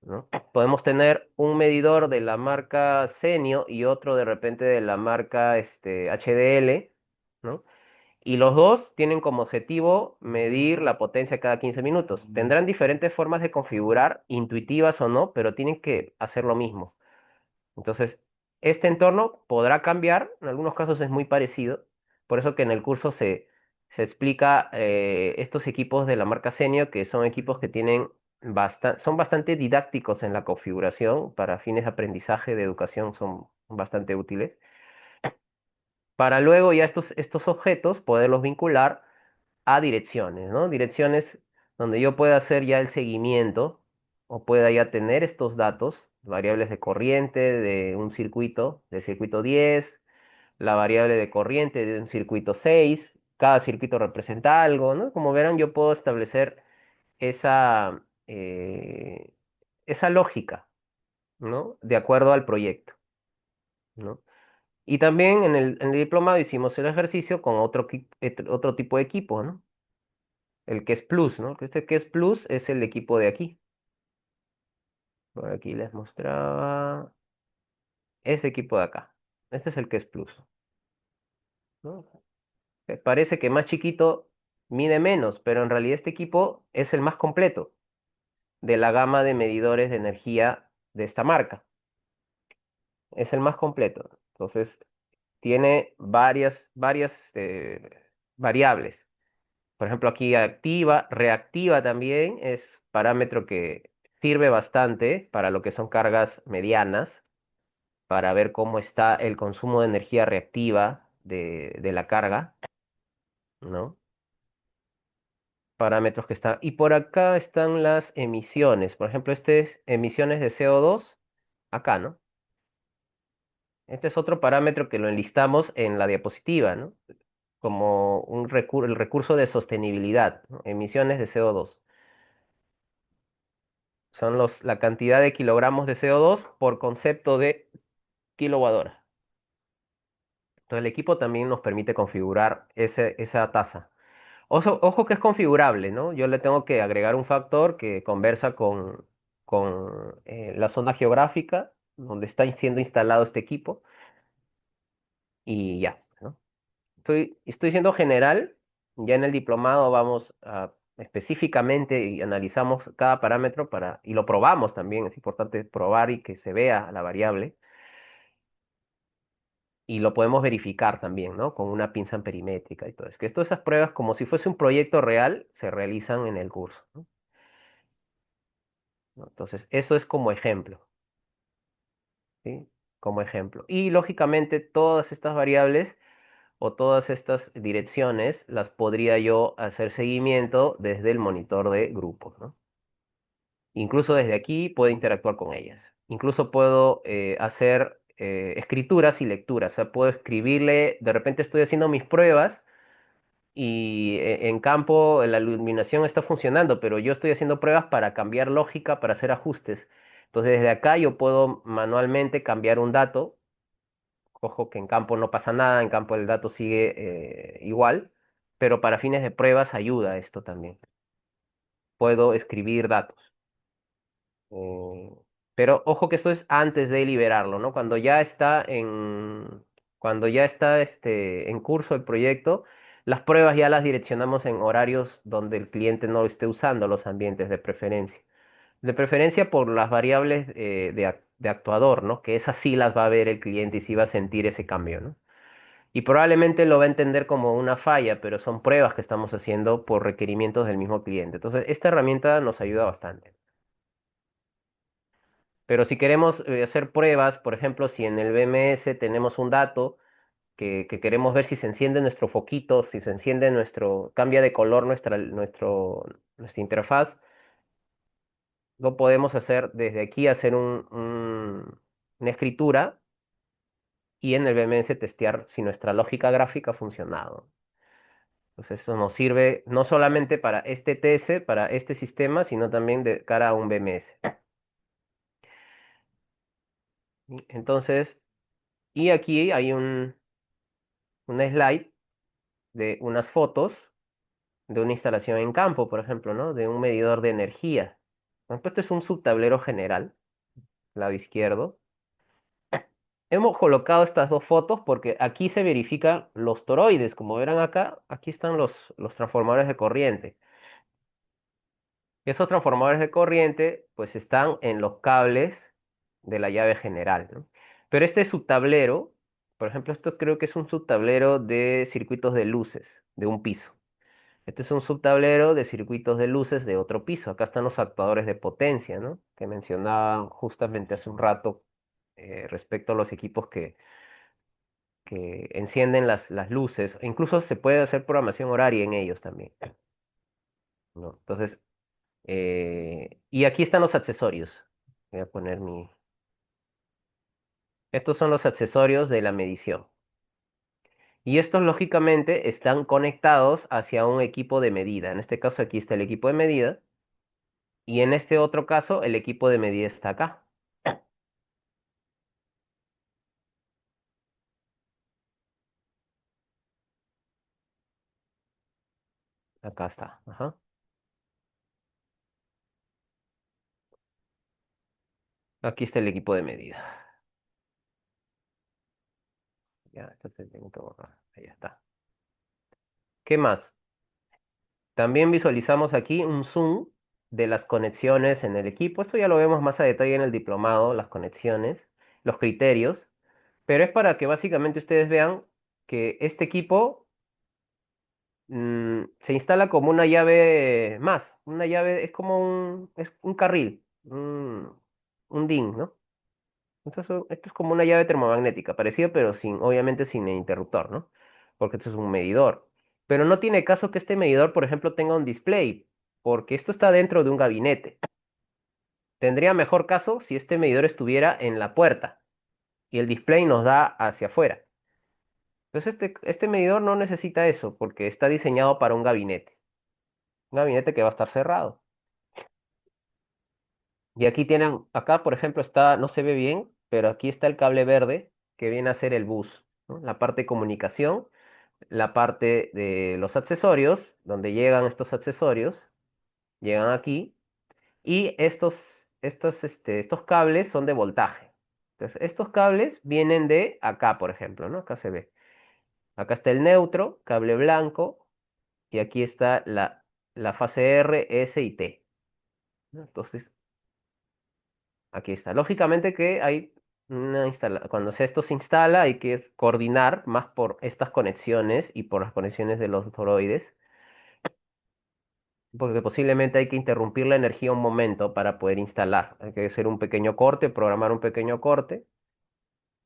¿no? Podemos tener un medidor de la marca Senio y otro de repente de la marca HDL, ¿no? Y los dos tienen como objetivo medir la potencia cada 15 minutos. Tendrán diferentes formas de configurar, intuitivas o no, pero tienen que hacer lo mismo. Entonces, este entorno podrá cambiar, en algunos casos es muy parecido, por eso que en el curso se explica estos equipos de la marca Senio, que son equipos que tienen son bastante didácticos en la configuración, para fines de aprendizaje, de educación, son bastante útiles, para luego ya estos objetos poderlos vincular a direcciones, ¿no? Direcciones donde yo pueda hacer ya el seguimiento o pueda ya tener estos datos, variables de corriente de un circuito, del circuito 10, la variable de corriente de un circuito 6, cada circuito representa algo, ¿no? Como verán, yo puedo establecer esa, esa lógica, ¿no? De acuerdo al proyecto, ¿no? Y también en el diplomado hicimos el ejercicio con otro tipo de equipo, ¿no? El que es Plus, ¿no? Este que es Plus es el equipo de aquí. Por aquí les mostraba ese equipo de acá. Este es el que es Plus, ¿no? Parece que más chiquito mide menos, pero en realidad este equipo es el más completo de la gama de medidores de energía de esta marca. Es el más completo. Entonces, tiene varias variables. Por ejemplo, aquí activa, reactiva también es parámetro que sirve bastante para lo que son cargas medianas, para ver cómo está el consumo de energía reactiva de la carga, ¿no? Parámetros que están. Y por acá están las emisiones. Por ejemplo, este es emisiones de CO2, acá, ¿no? Este es otro parámetro que lo enlistamos en la diapositiva, ¿no? Como el recurso de sostenibilidad, ¿no? Emisiones de CO2. Son la cantidad de kilogramos de CO2 por concepto de kilowatt hora. Entonces el equipo también nos permite configurar esa tasa. Ojo que es configurable, ¿no? Yo le tengo que agregar un factor que conversa con la zona geográfica donde está siendo instalado este equipo y ya, ¿no? Estoy siendo general, ya en el diplomado vamos a específicamente y analizamos cada parámetro y lo probamos también, es importante probar y que se vea la variable y lo podemos verificar también, ¿no? Con una pinza amperimétrica y todo. Es que todas esas pruebas, como si fuese un proyecto real, se realizan en el curso, ¿no? Entonces, eso es como ejemplo, ¿sí? Como ejemplo. Y lógicamente todas estas variables o todas estas direcciones las podría yo hacer seguimiento desde el monitor de grupos, ¿no? Incluso desde aquí puedo interactuar con ellas. Incluso puedo hacer escrituras y lecturas. O sea, puedo escribirle, de repente estoy haciendo mis pruebas y en campo la iluminación está funcionando, pero yo estoy haciendo pruebas para cambiar lógica, para hacer ajustes. Entonces desde acá yo puedo manualmente cambiar un dato. Ojo que en campo no pasa nada, en campo el dato sigue igual, pero para fines de pruebas ayuda esto también. Puedo escribir datos. eh, pero ojo que esto es antes de liberarlo, ¿no? Cuando ya está en curso el proyecto, Las pruebas ya las direccionamos en horarios donde el cliente no esté usando los ambientes de preferencia. De preferencia por las variables de actuador, ¿no? Que esas sí las va a ver el cliente y sí va a sentir ese cambio, ¿no? Y probablemente lo va a entender como una falla, pero son pruebas que estamos haciendo por requerimientos del mismo cliente. Entonces, esta herramienta nos ayuda bastante. Pero si queremos hacer pruebas, por ejemplo, si en el BMS tenemos un dato que queremos ver si se enciende nuestro foquito, si se enciende cambia de color nuestra interfaz, lo podemos hacer desde aquí, hacer una escritura y en el BMS testear si nuestra lógica gráfica ha funcionado. Entonces, eso nos sirve no solamente para este TS, para este sistema, sino también de cara a un BMS. ¿Sí? Entonces, y aquí hay una slide de unas fotos de una instalación en campo, por ejemplo, ¿no? De un medidor de energía. Por ejemplo, este es un subtablero general, lado izquierdo. Hemos colocado estas dos fotos porque aquí se verifican los toroides. Como verán acá, aquí están los transformadores de corriente. Esos transformadores de corriente, pues están en los cables de la llave general, ¿no? Pero este subtablero, por ejemplo, esto creo que es un subtablero de circuitos de luces de un piso. Este es un subtablero de circuitos de luces de otro piso. Acá están los actuadores de potencia, ¿no? Que mencionaba justamente hace un rato respecto a los equipos que encienden las luces. E incluso se puede hacer programación horaria en ellos también, ¿no? Entonces, y aquí están los accesorios. Voy a poner mi... Estos son los accesorios de la medición. Y estos, lógicamente, están conectados hacia un equipo de medida. En este caso, aquí está el equipo de medida. Y en este otro caso, el equipo de medida está acá. Acá está. Ajá. Aquí está el equipo de medida. Ya, entonces tengo que borrar. Ahí está. ¿Qué más? También visualizamos aquí un zoom de las conexiones en el equipo. Esto ya lo vemos más a detalle en el diplomado, las conexiones, los criterios. Pero es para que básicamente ustedes vean que este equipo se instala como una llave más. Una llave es como es un carril, un DIN, ¿no? Entonces, esto es como una llave termomagnética, parecida, pero obviamente sin el interruptor, ¿no? Porque esto es un medidor. Pero no tiene caso que este medidor, por ejemplo, tenga un display, porque esto está dentro de un gabinete. Tendría mejor caso si este medidor estuviera en la puerta y el display nos da hacia afuera. Entonces, este medidor no necesita eso, porque está diseñado para un gabinete. Un gabinete que va a estar cerrado. Y aquí tienen, acá por ejemplo está, no se ve bien, pero aquí está el cable verde que viene a ser el bus, ¿no? La parte de comunicación, la parte de los accesorios, donde llegan estos accesorios, llegan aquí, y estos cables son de voltaje. Entonces, estos cables vienen de acá, por ejemplo, ¿no? Acá se ve. Acá está el neutro, cable blanco, y aquí está la fase R, S y T, ¿no? Entonces, aquí está. Lógicamente que hay cuando esto se instala hay que coordinar más por estas conexiones y por las conexiones de los toroides, porque posiblemente hay que interrumpir la energía un momento para poder instalar. Hay que hacer un pequeño corte, programar un pequeño corte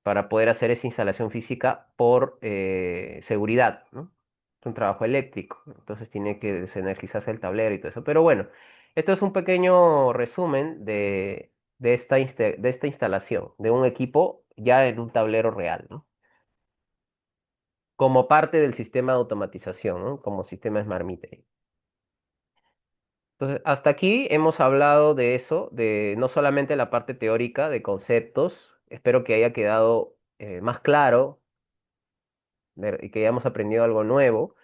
para poder hacer esa instalación física por seguridad, ¿no? Es un trabajo eléctrico, entonces tiene que desenergizarse el tablero y todo eso. Pero bueno, esto es un pequeño resumen de esta instalación, de un equipo ya en un tablero real, ¿no? Como parte del sistema de automatización, ¿no? Como sistema Smart Metering. Entonces, hasta aquí hemos hablado de eso, de no solamente la parte teórica de conceptos, espero que haya quedado más claro y que hayamos aprendido algo nuevo,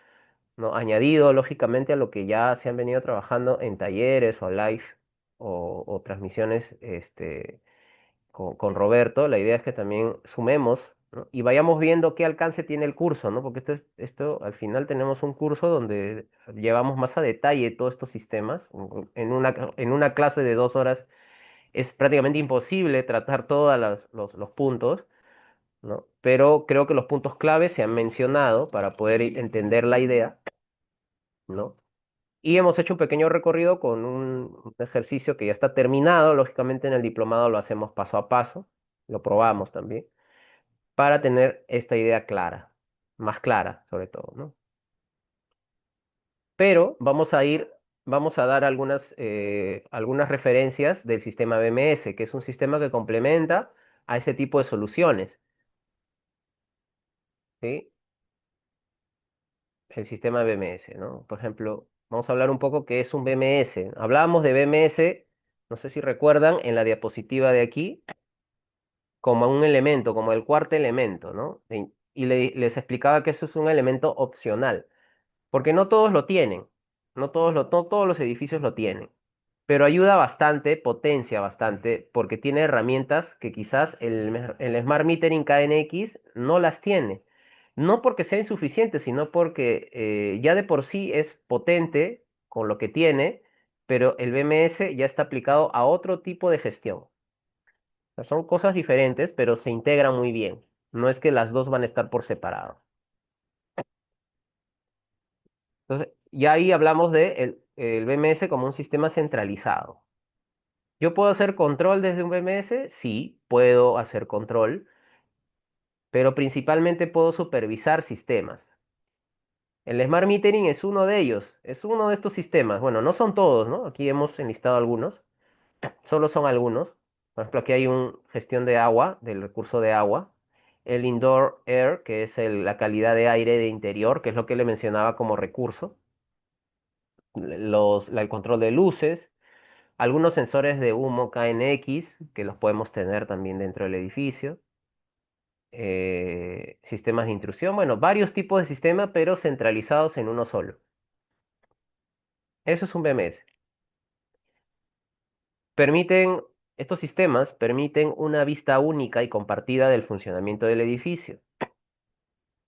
¿no? Añadido, lógicamente, a lo que ya se han venido trabajando en talleres o live o transmisiones con Roberto. La idea es que también sumemos ¿no? Y vayamos viendo qué alcance tiene el curso, ¿no? Porque esto al final tenemos un curso donde llevamos más a detalle todos estos sistemas. En una clase de 2 horas es prácticamente imposible tratar todos los puntos, ¿no? Pero creo que los puntos clave se han mencionado para poder entender la idea, ¿no? Y hemos hecho un pequeño recorrido con un ejercicio que ya está terminado. Lógicamente en el diplomado lo hacemos paso a paso, lo probamos también, para tener esta idea clara, más clara sobre todo, ¿no? Pero vamos a dar algunas referencias del sistema BMS, que es un sistema que complementa a ese tipo de soluciones, ¿sí? El sistema BMS, ¿no? Por ejemplo, vamos a hablar un poco qué es un BMS. Hablábamos de BMS, no sé si recuerdan, en la diapositiva de aquí, como un elemento, como el cuarto elemento, ¿no? Y les explicaba que eso es un elemento opcional, porque no todos lo tienen, no todos los edificios lo tienen, pero ayuda bastante, potencia bastante, porque tiene herramientas que quizás el Smart Metering KNX no las tiene. No porque sea insuficiente, sino porque ya de por sí es potente con lo que tiene, pero el BMS ya está aplicado a otro tipo de gestión. O sea, son cosas diferentes, pero se integran muy bien. No es que las dos van a estar por separado. Entonces, ya ahí hablamos de el BMS como un sistema centralizado. ¿Yo puedo hacer control desde un BMS? Sí, puedo hacer control, pero principalmente puedo supervisar sistemas. El Smart Metering es uno de ellos, es uno de estos sistemas. Bueno, no son todos, ¿no? Aquí hemos enlistado algunos, solo son algunos. Por ejemplo, aquí hay una gestión de agua, del recurso de agua. El Indoor Air, que es la calidad de aire de interior, que es lo que le mencionaba como recurso. El control de luces, algunos sensores de humo KNX, que los podemos tener también dentro del edificio. Sistemas de intrusión, bueno, varios tipos de sistemas, pero centralizados en uno solo. Eso es un BMS. Permiten, estos sistemas permiten una vista única y compartida del funcionamiento del edificio.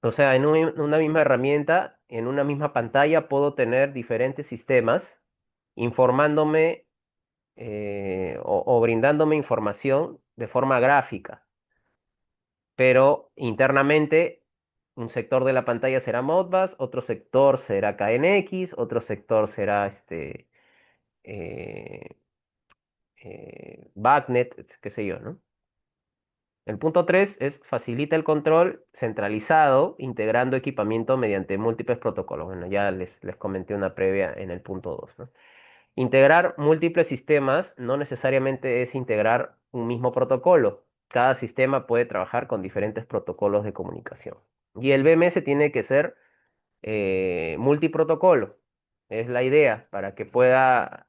O sea, en una misma herramienta, en una misma pantalla, puedo tener diferentes sistemas informándome o brindándome información de forma gráfica, pero internamente un sector de la pantalla será Modbus, otro sector será KNX, otro sector será eh, BACnet, qué sé yo, ¿no? El punto 3 es facilita el control centralizado, integrando equipamiento mediante múltiples protocolos. Bueno, ya les comenté una previa en el punto 2, ¿no? Integrar múltiples sistemas no necesariamente es integrar un mismo protocolo. Cada sistema puede trabajar con diferentes protocolos de comunicación. Y el BMS tiene que ser multiprotocolo. Es la idea para que pueda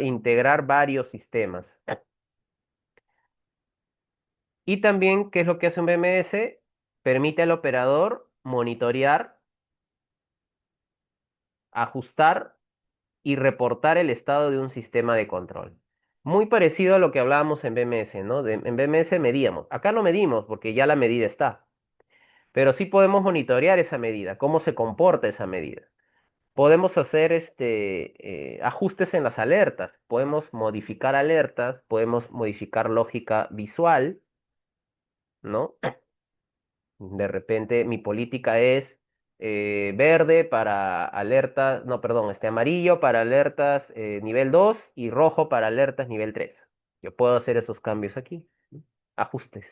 integrar varios sistemas. Y también, ¿qué es lo que hace un BMS? Permite al operador monitorear, ajustar y reportar el estado de un sistema de control. Muy parecido a lo que hablábamos en BMS, ¿no? En BMS medíamos. Acá no medimos porque ya la medida está, pero sí podemos monitorear esa medida, cómo se comporta esa medida. Podemos hacer ajustes en las alertas, podemos modificar alertas, podemos modificar lógica visual, ¿no? De repente mi política es verde para alertas, no, perdón, amarillo para alertas nivel 2 y rojo para alertas nivel 3. Yo puedo hacer esos cambios aquí, ¿no? Ajustes.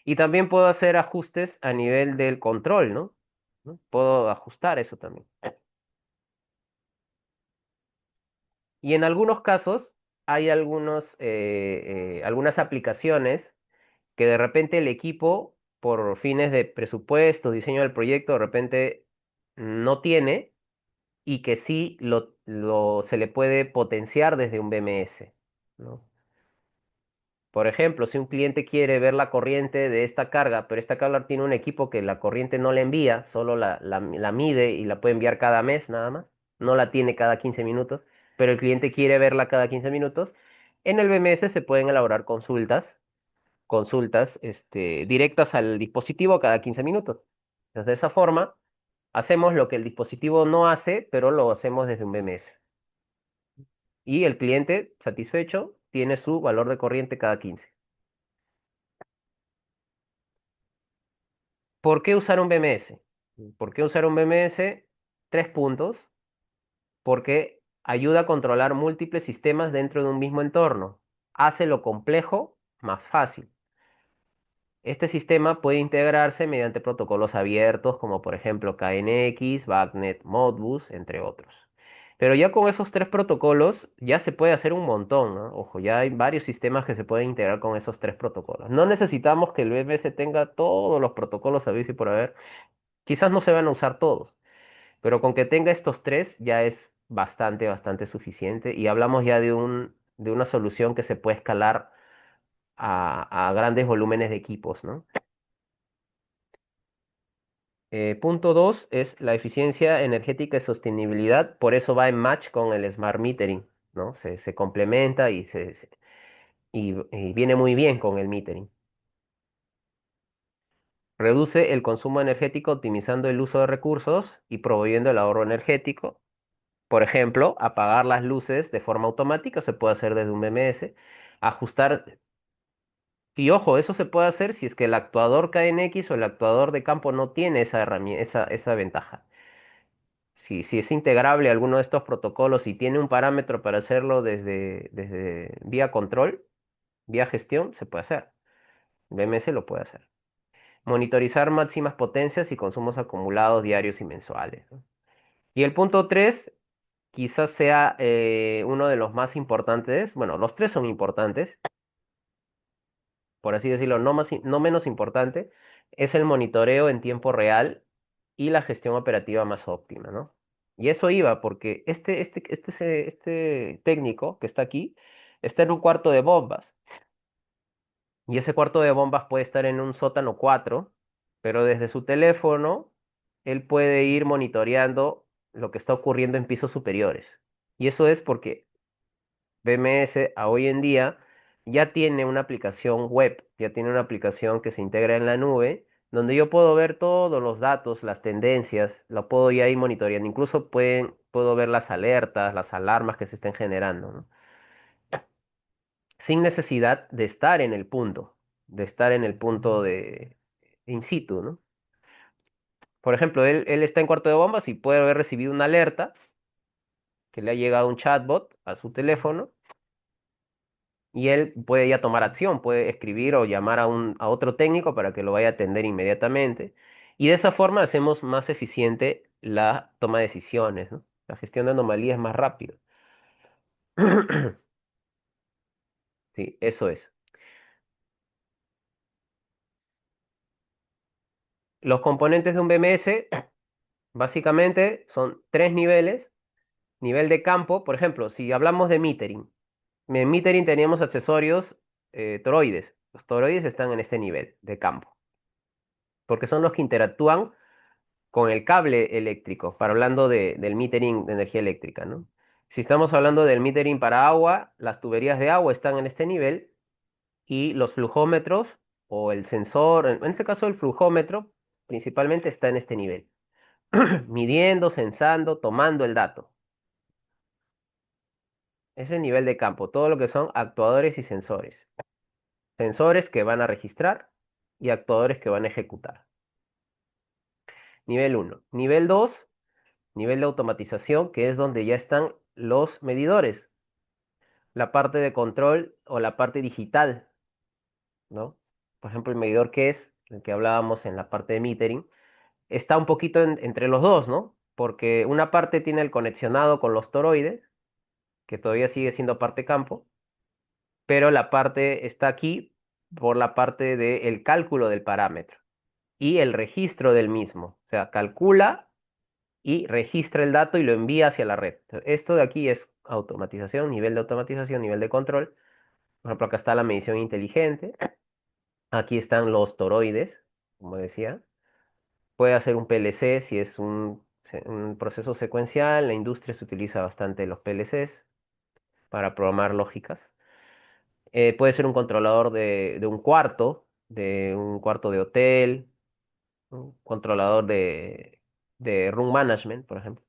Y también puedo hacer ajustes a nivel del control, ¿no? ¿No? Puedo ajustar eso también. Y en algunos casos hay algunas aplicaciones que de repente el equipo, por fines de presupuesto, diseño del proyecto, de repente no tiene y que sí se le puede potenciar desde un BMS, ¿no? Por ejemplo, si un cliente quiere ver la corriente de esta carga, pero esta carga tiene un equipo que la corriente no le envía, solo la mide y la puede enviar cada mes nada más, no la tiene cada 15 minutos, pero el cliente quiere verla cada 15 minutos, en el BMS se pueden elaborar consultas consultas directas al dispositivo cada 15 minutos. Entonces, de esa forma, hacemos lo que el dispositivo no hace, pero lo hacemos desde un BMS. Y el cliente satisfecho tiene su valor de corriente cada 15. ¿Por qué usar un BMS? ¿Por qué usar un BMS? 3 puntos. Porque ayuda a controlar múltiples sistemas dentro de un mismo entorno. Hace lo complejo más fácil. Este sistema puede integrarse mediante protocolos abiertos como por ejemplo KNX, BACnet, Modbus, entre otros. Pero ya con esos 3 protocolos ya se puede hacer un montón, ¿no? Ojo, ya hay varios sistemas que se pueden integrar con esos 3 protocolos. No necesitamos que el BMS tenga todos los protocolos habidos y por haber. Quizás no se van a usar todos, pero con que tenga estos tres ya es bastante, bastante suficiente. Y hablamos ya de una solución que se puede escalar a grandes volúmenes de equipos, ¿no? Punto 2 es la eficiencia energética y sostenibilidad, por eso va en match con el smart metering, ¿no? Se complementa y viene muy bien con el metering. Reduce el consumo energético optimizando el uso de recursos y proveyendo el ahorro energético. Por ejemplo, apagar las luces de forma automática se puede hacer desde un BMS, ajustar, y ojo, eso se puede hacer si es que el actuador KNX o el actuador de campo no tiene esa herramienta, esa ventaja. Si es integrable a alguno de estos protocolos y tiene un parámetro para hacerlo desde vía control, vía gestión, se puede hacer. BMS lo puede hacer. Monitorizar máximas potencias y consumos acumulados diarios y mensuales, ¿no? Y el punto 3 quizás sea uno de los más importantes. Bueno, los tres son importantes, por así decirlo, no menos importante, es el monitoreo en tiempo real y la gestión operativa más óptima, ¿no? Y eso iba porque este técnico que está aquí está en un cuarto de bombas. Y ese cuarto de bombas puede estar en un sótano 4, pero desde su teléfono él puede ir monitoreando lo que está ocurriendo en pisos superiores. Y eso es porque BMS a hoy en día ya tiene una aplicación web, ya tiene una aplicación que se integra en la nube, donde yo puedo ver todos los datos, las tendencias, lo puedo ya ir monitoreando. Incluso puedo ver las alertas, las alarmas que se estén generando, ¿no? Sin necesidad de estar en el punto, de estar en el punto de in situ, ¿no? Por ejemplo, él está en cuarto de bombas y puede haber recibido una alerta que le ha llegado un chatbot a su teléfono y él puede ya tomar acción, puede escribir o llamar a otro técnico para que lo vaya a atender inmediatamente. Y de esa forma hacemos más eficiente la toma de decisiones, ¿no? La gestión de anomalías es más rápido. Sí, eso es. Los componentes de un BMS básicamente son 3 niveles. Nivel de campo, por ejemplo, si hablamos de metering, en metering teníamos accesorios toroides. Los toroides están en este nivel de campo, porque son los que interactúan con el cable eléctrico, para hablando del metering de energía eléctrica, ¿no? Si estamos hablando del metering para agua, las tuberías de agua están en este nivel y los flujómetros o el sensor, en este caso el flujómetro, principalmente está en este nivel, midiendo, sensando, tomando el dato. Ese nivel de campo, todo lo que son actuadores y sensores. Sensores que van a registrar y actuadores que van a ejecutar. Nivel uno. Nivel 2, nivel de automatización, que es donde ya están los medidores, la parte de control o la parte digital, ¿no? Por ejemplo, el medidor que es, el que hablábamos en la parte de metering, está un poquito entre los dos, ¿no? Porque una parte tiene el conexionado con los toroides, que todavía sigue siendo parte campo, pero la parte está aquí por la parte del cálculo del parámetro y el registro del mismo. O sea, calcula y registra el dato y lo envía hacia la red. Esto de aquí es automatización, nivel de automatización, nivel de control. Por ejemplo, acá está la medición inteligente. Aquí están los toroides, como decía. Puede hacer un PLC si es un proceso secuencial. En la industria se utiliza bastante los PLCs para programar lógicas. Puede ser un controlador de un cuarto de hotel, un controlador de room management, por ejemplo.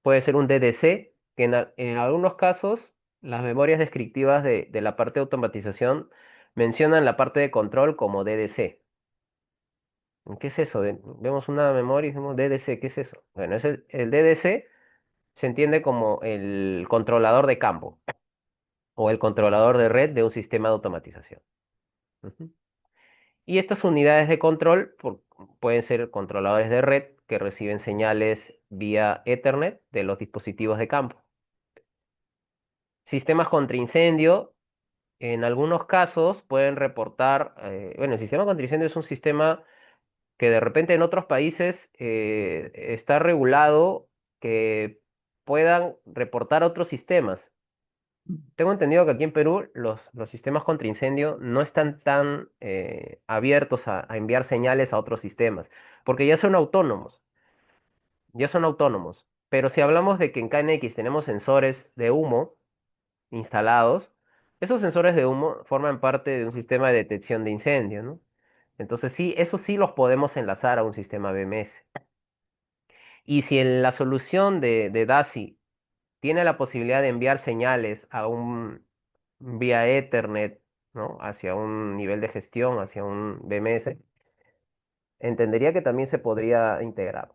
Puede ser un DDC, que en algunos casos las memorias descriptivas de la parte de automatización mencionan la parte de control como DDC. ¿Qué es eso? Vemos una memoria y decimos DDC, ¿qué es eso? Bueno, el DDC se entiende como el controlador de campo o el controlador de red de un sistema de automatización. Ujú. Y estas unidades de control pueden ser controladores de red que reciben señales vía Ethernet de los dispositivos de campo. Sistemas contra incendio, en algunos casos pueden reportar, bueno, el sistema contra incendio es un sistema que de repente en otros países está regulado que puedan reportar otros sistemas. Tengo entendido que aquí en Perú los sistemas contra incendio no están tan abiertos a enviar señales a otros sistemas, porque ya son autónomos. Pero si hablamos de que en KNX tenemos sensores de humo instalados, esos sensores de humo forman parte de un sistema de detección de incendio, ¿no? Entonces sí, eso sí los podemos enlazar a un sistema BMS. Y si en la solución de DASI tiene la posibilidad de enviar señales a un vía Ethernet, ¿no? Hacia un nivel de gestión, hacia un BMS, entendería que también se podría integrar.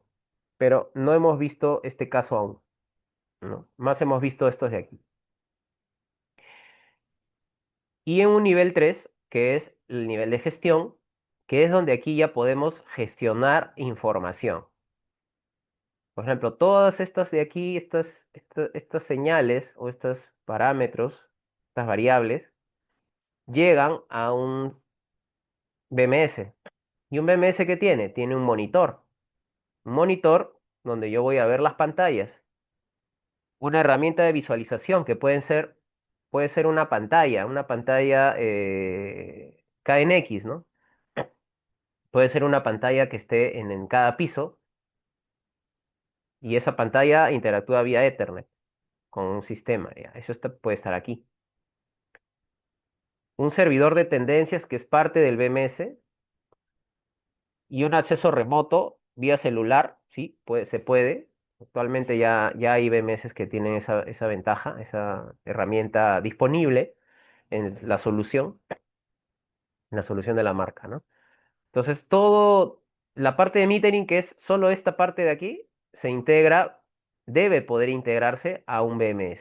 Pero no hemos visto este caso aún, ¿no? Más hemos visto estos de aquí. Y en un nivel 3 que es el nivel de gestión, que es donde aquí ya podemos gestionar información. Por ejemplo, todas estas de aquí, estas señales o estos parámetros, estas variables, llegan a un BMS. ¿Y un BMS qué tiene? Tiene un monitor. Un monitor donde yo voy a ver las pantallas. Una herramienta de visualización que puede ser una pantalla KNX, ¿no? Puede ser una pantalla que esté en cada piso y esa pantalla interactúa vía Ethernet con un sistema. Ya. Puede estar aquí. Un servidor de tendencias que es parte del BMS y un acceso remoto vía celular, sí, se puede. Actualmente ya hay BMS que tienen esa ventaja, esa herramienta disponible en la solución de la marca, ¿no? Entonces, la parte de metering, que es solo esta parte de aquí, se integra, debe poder integrarse a un BMS.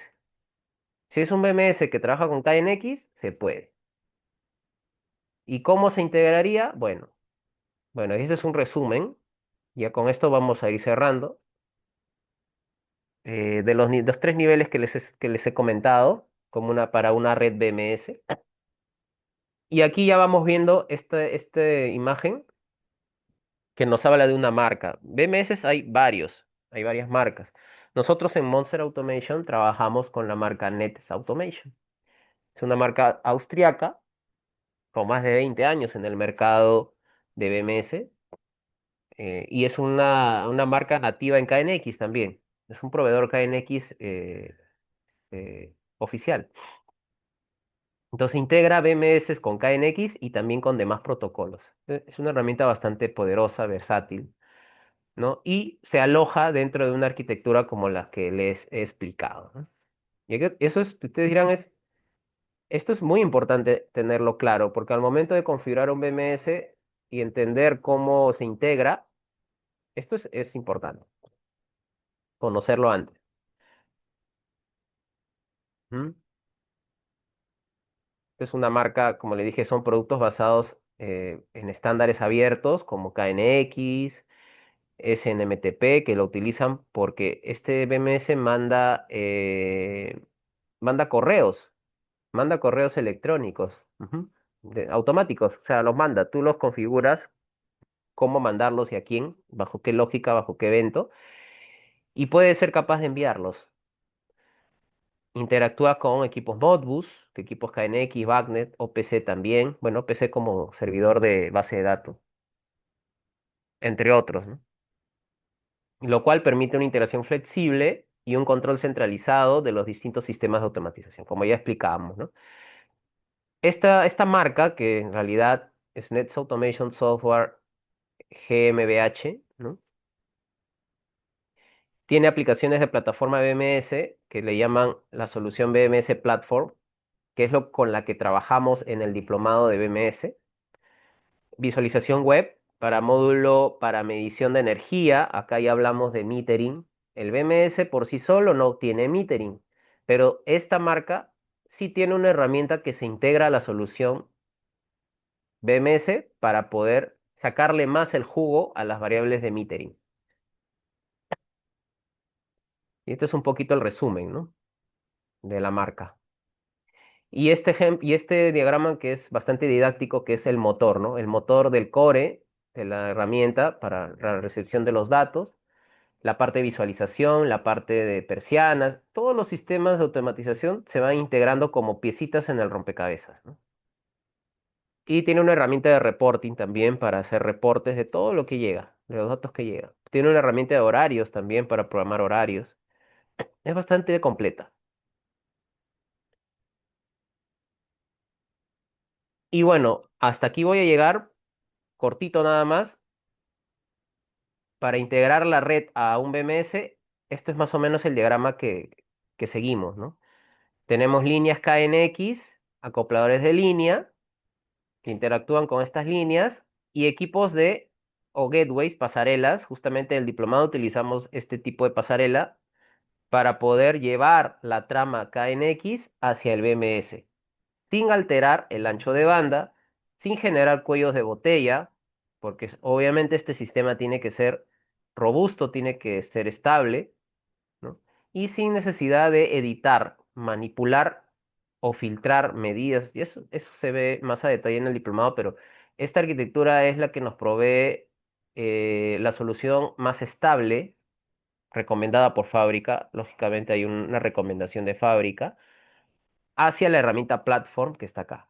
Si es un BMS que trabaja con KNX, se puede. ¿Y cómo se integraría? Bueno, este es un resumen. Ya con esto vamos a ir cerrando. De los tres niveles que les he comentado, como para una red BMS. Y aquí ya vamos viendo esta imagen que nos habla de una marca. BMS hay varias marcas. Nosotros en Monster Automation trabajamos con la marca Netes Automation. Es una marca austriaca con más de 20 años en el mercado de BMS y es una marca nativa en KNX también. Es un proveedor KNX oficial. Entonces integra BMS con KNX y también con demás protocolos. Es una herramienta bastante poderosa, versátil, ¿no? Y se aloja dentro de una arquitectura como la que les he explicado, ¿no? Eso ustedes dirán, esto es muy importante tenerlo claro, porque al momento de configurar un BMS y entender cómo se integra, esto es importante, conocerlo antes. ¿Mm? Es una marca, como le dije, son productos basados en estándares abiertos como KNX, SNMTP, que lo utilizan porque este BMS manda correos electrónicos, ujú, automáticos, o sea, los manda, tú los configuras, cómo mandarlos y a quién, bajo qué lógica, bajo qué evento, y puede ser capaz de enviarlos. Interactúa con equipos Modbus, equipos KNX, Bagnet, OPC también, bueno, OPC como servidor de base de datos, entre otros, ¿no? Lo cual permite una integración flexible y un control centralizado de los distintos sistemas de automatización, como ya explicábamos, ¿no? esta marca, que en realidad es Nets Automation Software GmbH, ¿no? Tiene aplicaciones de plataforma BMS que le llaman la solución BMS Platform, que es lo con la que trabajamos en el diplomado de BMS. Visualización web para módulo para medición de energía. Acá ya hablamos de metering. El BMS por sí solo no tiene metering, pero esta marca sí tiene una herramienta que se integra a la solución BMS para poder sacarle más el jugo a las variables de metering. Y este es un poquito el resumen, ¿no? De la marca. Y este diagrama que es bastante didáctico, que es el motor, ¿no? El motor del core de la herramienta para la recepción de los datos, la parte de visualización, la parte de persianas, todos los sistemas de automatización se van integrando como piecitas en el rompecabezas, ¿no? Y tiene una herramienta de reporting también para hacer reportes de todo lo que llega, de los datos que llegan. Tiene una herramienta de horarios también para programar horarios. Es bastante completa. Y bueno, hasta aquí voy a llegar, cortito nada más. Para integrar la red a un BMS, esto es más o menos el diagrama que seguimos, ¿no? Tenemos líneas KNX, acopladores de línea, que interactúan con estas líneas, y equipos de, o gateways, pasarelas. Justamente en el diplomado utilizamos este tipo de pasarela para poder llevar la trama KNX hacia el BMS, sin alterar el ancho de banda, sin generar cuellos de botella, porque obviamente este sistema tiene que ser robusto, tiene que ser estable, ¿no? Y sin necesidad de editar, manipular o filtrar medidas. Y eso se ve más a detalle en el diplomado, pero esta arquitectura es la que nos provee la solución más estable, recomendada por fábrica. Lógicamente hay una recomendación de fábrica hacia la herramienta Platform que está acá.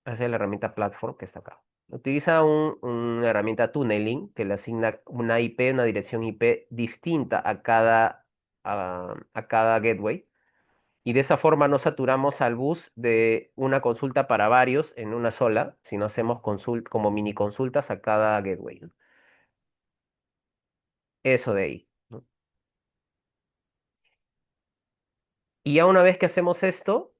Hacia la herramienta Platform que está acá. Utiliza una herramienta tunneling que le asigna una IP, una dirección IP distinta a cada gateway. Y de esa forma no saturamos al bus de una consulta para varios en una sola, sino hacemos como mini consultas a cada gateway, ¿no? Eso de ahí, ¿no? Y ya una vez que hacemos esto,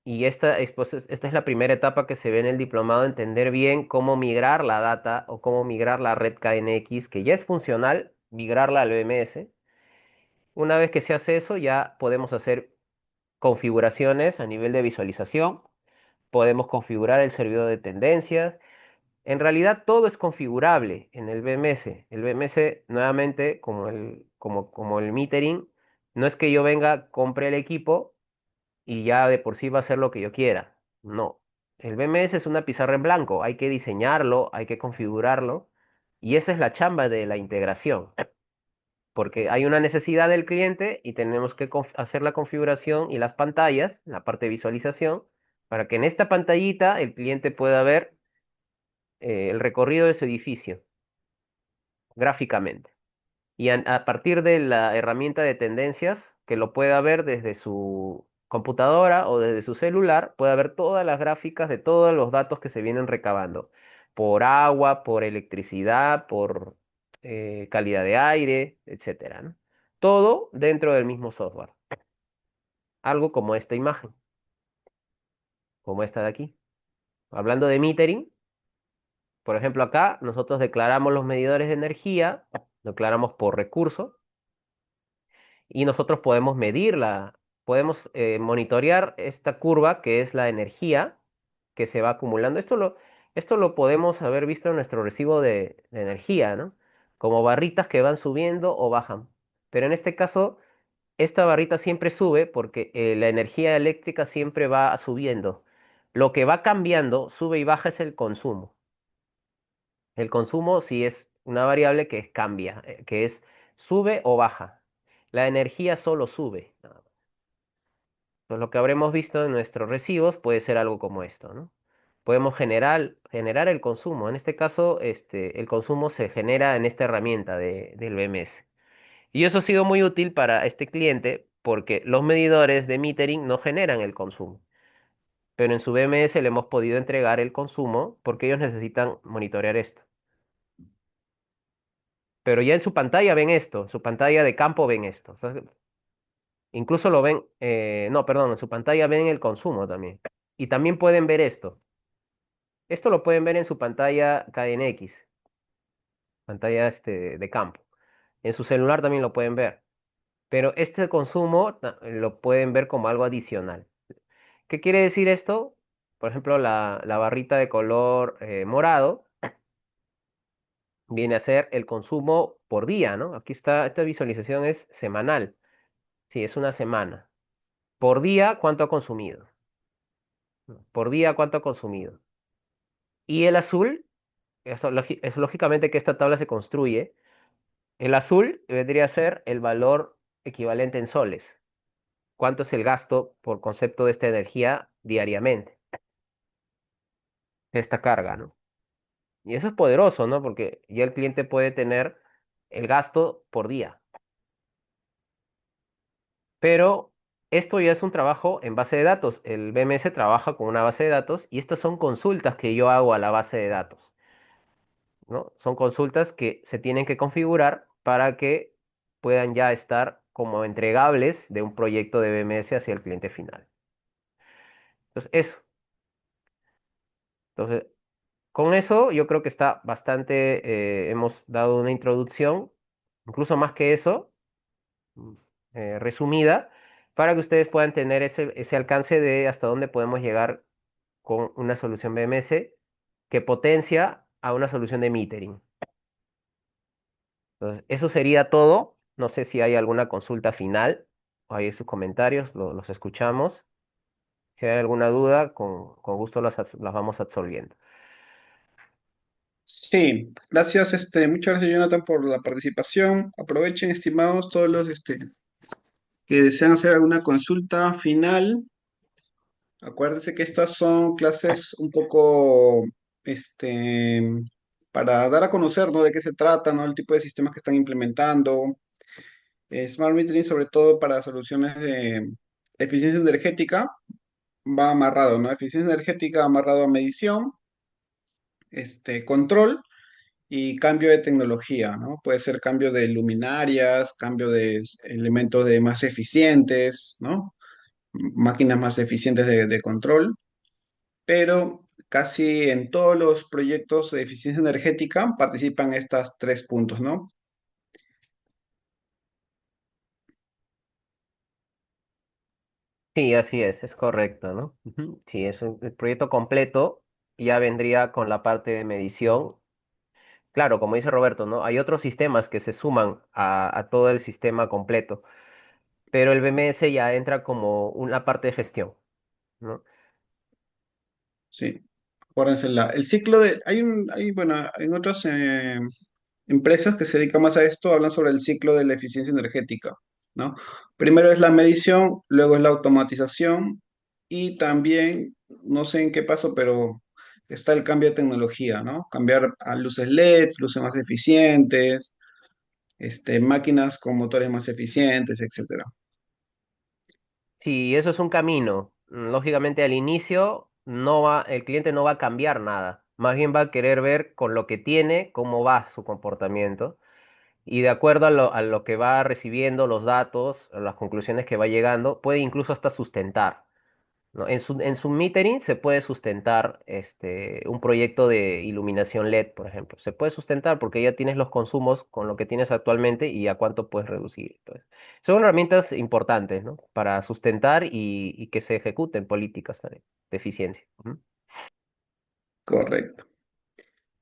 y esta es la primera etapa que se ve en el diplomado, entender bien cómo migrar la data o cómo migrar la red KNX, que ya es funcional, migrarla al BMS. Una vez que se hace eso, ya podemos hacer configuraciones a nivel de visualización, podemos configurar el servidor de tendencias. En realidad todo es configurable en el BMS. El BMS, nuevamente, como el metering, no es que yo venga, compre el equipo y ya de por sí va a hacer lo que yo quiera. No. El BMS es una pizarra en blanco. Hay que diseñarlo, hay que configurarlo. Y esa es la chamba de la integración. Porque hay una necesidad del cliente y tenemos que hacer la configuración y las pantallas, la parte de visualización, para que en esta pantallita el cliente pueda ver el recorrido de su edificio gráficamente. Y a partir de la herramienta de tendencias, que lo pueda ver desde su computadora o desde su celular, pueda ver todas las gráficas de todos los datos que se vienen recabando, por agua, por electricidad, por calidad de aire, etcétera, ¿no? Todo dentro del mismo software. Algo como esta imagen, como esta de aquí. Hablando de metering, por ejemplo, acá nosotros declaramos los medidores de energía, declaramos por recurso, y nosotros podemos medirla, podemos monitorear esta curva que es la energía que se va acumulando. Esto lo podemos haber visto en nuestro recibo de energía, ¿no? Como barritas que van subiendo o bajan. Pero en este caso, esta barrita siempre sube porque la energía eléctrica siempre va subiendo. Lo que va cambiando, sube y baja, es el consumo. El consumo sí es una variable que cambia, que es sube o baja. La energía solo sube. Pues lo que habremos visto en nuestros recibos puede ser algo como esto, ¿no? Podemos generar el consumo. En este caso, el consumo se genera en esta herramienta del BMS. Y eso ha sido muy útil para este cliente porque los medidores de metering no generan el consumo. pero en su BMS le hemos podido entregar el consumo porque ellos necesitan monitorear esto. Pero ya en su pantalla ven esto, en su pantalla de campo ven esto. O sea, incluso lo ven, no, perdón, en su pantalla ven el consumo también. Y también pueden ver esto. Esto lo pueden ver en su pantalla KNX, pantalla de campo. En su celular también lo pueden ver. Pero este consumo lo pueden ver como algo adicional. ¿Qué quiere decir esto? Por ejemplo, la barrita de color morado viene a ser el consumo por día, ¿no? Aquí está, esta visualización es semanal. Sí, es una semana. Por día, ¿cuánto ha consumido? Por día, ¿cuánto ha consumido? Y el azul, es lógicamente que esta tabla se construye. El azul vendría a ser el valor equivalente en soles. ¿Cuánto es el gasto por concepto de esta energía diariamente? Esta carga, ¿no? Y eso es poderoso, ¿no? Porque ya el cliente puede tener el gasto por día. Pero esto ya es un trabajo en base de datos. El BMS trabaja con una base de datos y estas son consultas que yo hago a la base de datos, ¿no? Son consultas que se tienen que configurar para que puedan ya estar como entregables de un proyecto de BMS hacia el cliente final. Entonces, eso. Entonces, con eso yo creo que está bastante, hemos dado una introducción, incluso más que eso, mm, resumida, para que ustedes puedan tener ese alcance de hasta dónde podemos llegar con una solución BMS que potencia a una solución de metering. Entonces, eso sería todo. No sé si hay alguna consulta final o hay sus comentarios, los escuchamos. Si hay alguna duda, con gusto las vamos absolviendo. Sí, gracias, muchas gracias Jonathan por la participación. Aprovechen, estimados, todos los que desean hacer alguna consulta final. Acuérdense que estas son clases un poco, este, para dar a conocer, ¿no? De qué se trata, ¿no? El tipo de sistemas que están implementando. Smart metering, sobre todo para soluciones de eficiencia energética, va amarrado, ¿no? Eficiencia energética amarrado a medición, control y cambio de tecnología, ¿no? Puede ser cambio de luminarias, cambio de elementos de más eficientes, ¿no? Máquinas más eficientes de control, pero casi en todos los proyectos de eficiencia energética participan estas tres puntos, ¿no? Sí, así es correcto, ¿no? Ujú. Sí, el proyecto completo ya vendría con la parte de medición. Claro, como dice Roberto, ¿no? Hay otros sistemas que se suman a todo el sistema completo, pero el BMS ya entra como una parte de gestión, ¿no? Sí. Acuérdense, el ciclo de, bueno, en otras empresas que se dedican más a esto hablan sobre el ciclo de la eficiencia energética, ¿no? Primero es la medición, luego es la automatización y también, no sé en qué paso, pero está el cambio de tecnología, ¿no? Cambiar a luces LED, luces más eficientes, máquinas con motores más eficientes, etcétera. Sí, eso es un camino. Lógicamente al inicio el cliente no va a cambiar nada, más bien va a querer ver con lo que tiene cómo va su comportamiento y de acuerdo a lo que va recibiendo, los datos, a las conclusiones que va llegando, puede incluso hasta sustentar, ¿no? En su metering se puede sustentar un proyecto de iluminación LED, por ejemplo. Se puede sustentar porque ya tienes los consumos con lo que tienes actualmente y a cuánto puedes reducir. Entonces, son herramientas importantes, ¿no? Para sustentar y que se ejecuten políticas también de eficiencia. Ujú. Correcto.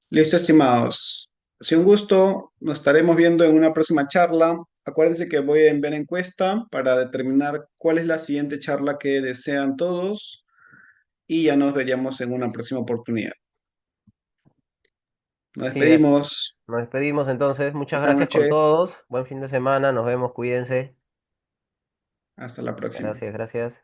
Listo, estimados. Ha sido un gusto. Nos estaremos viendo en una próxima charla. Acuérdense que voy a enviar encuesta para determinar cuál es la siguiente charla que desean todos y ya nos veríamos en una próxima oportunidad. Nos Sí, así es. despedimos. Nos despedimos entonces. Muchas Buenas gracias con noches. todos. Buen fin de semana. Nos vemos. Cuídense. Hasta la próxima. Gracias, gracias.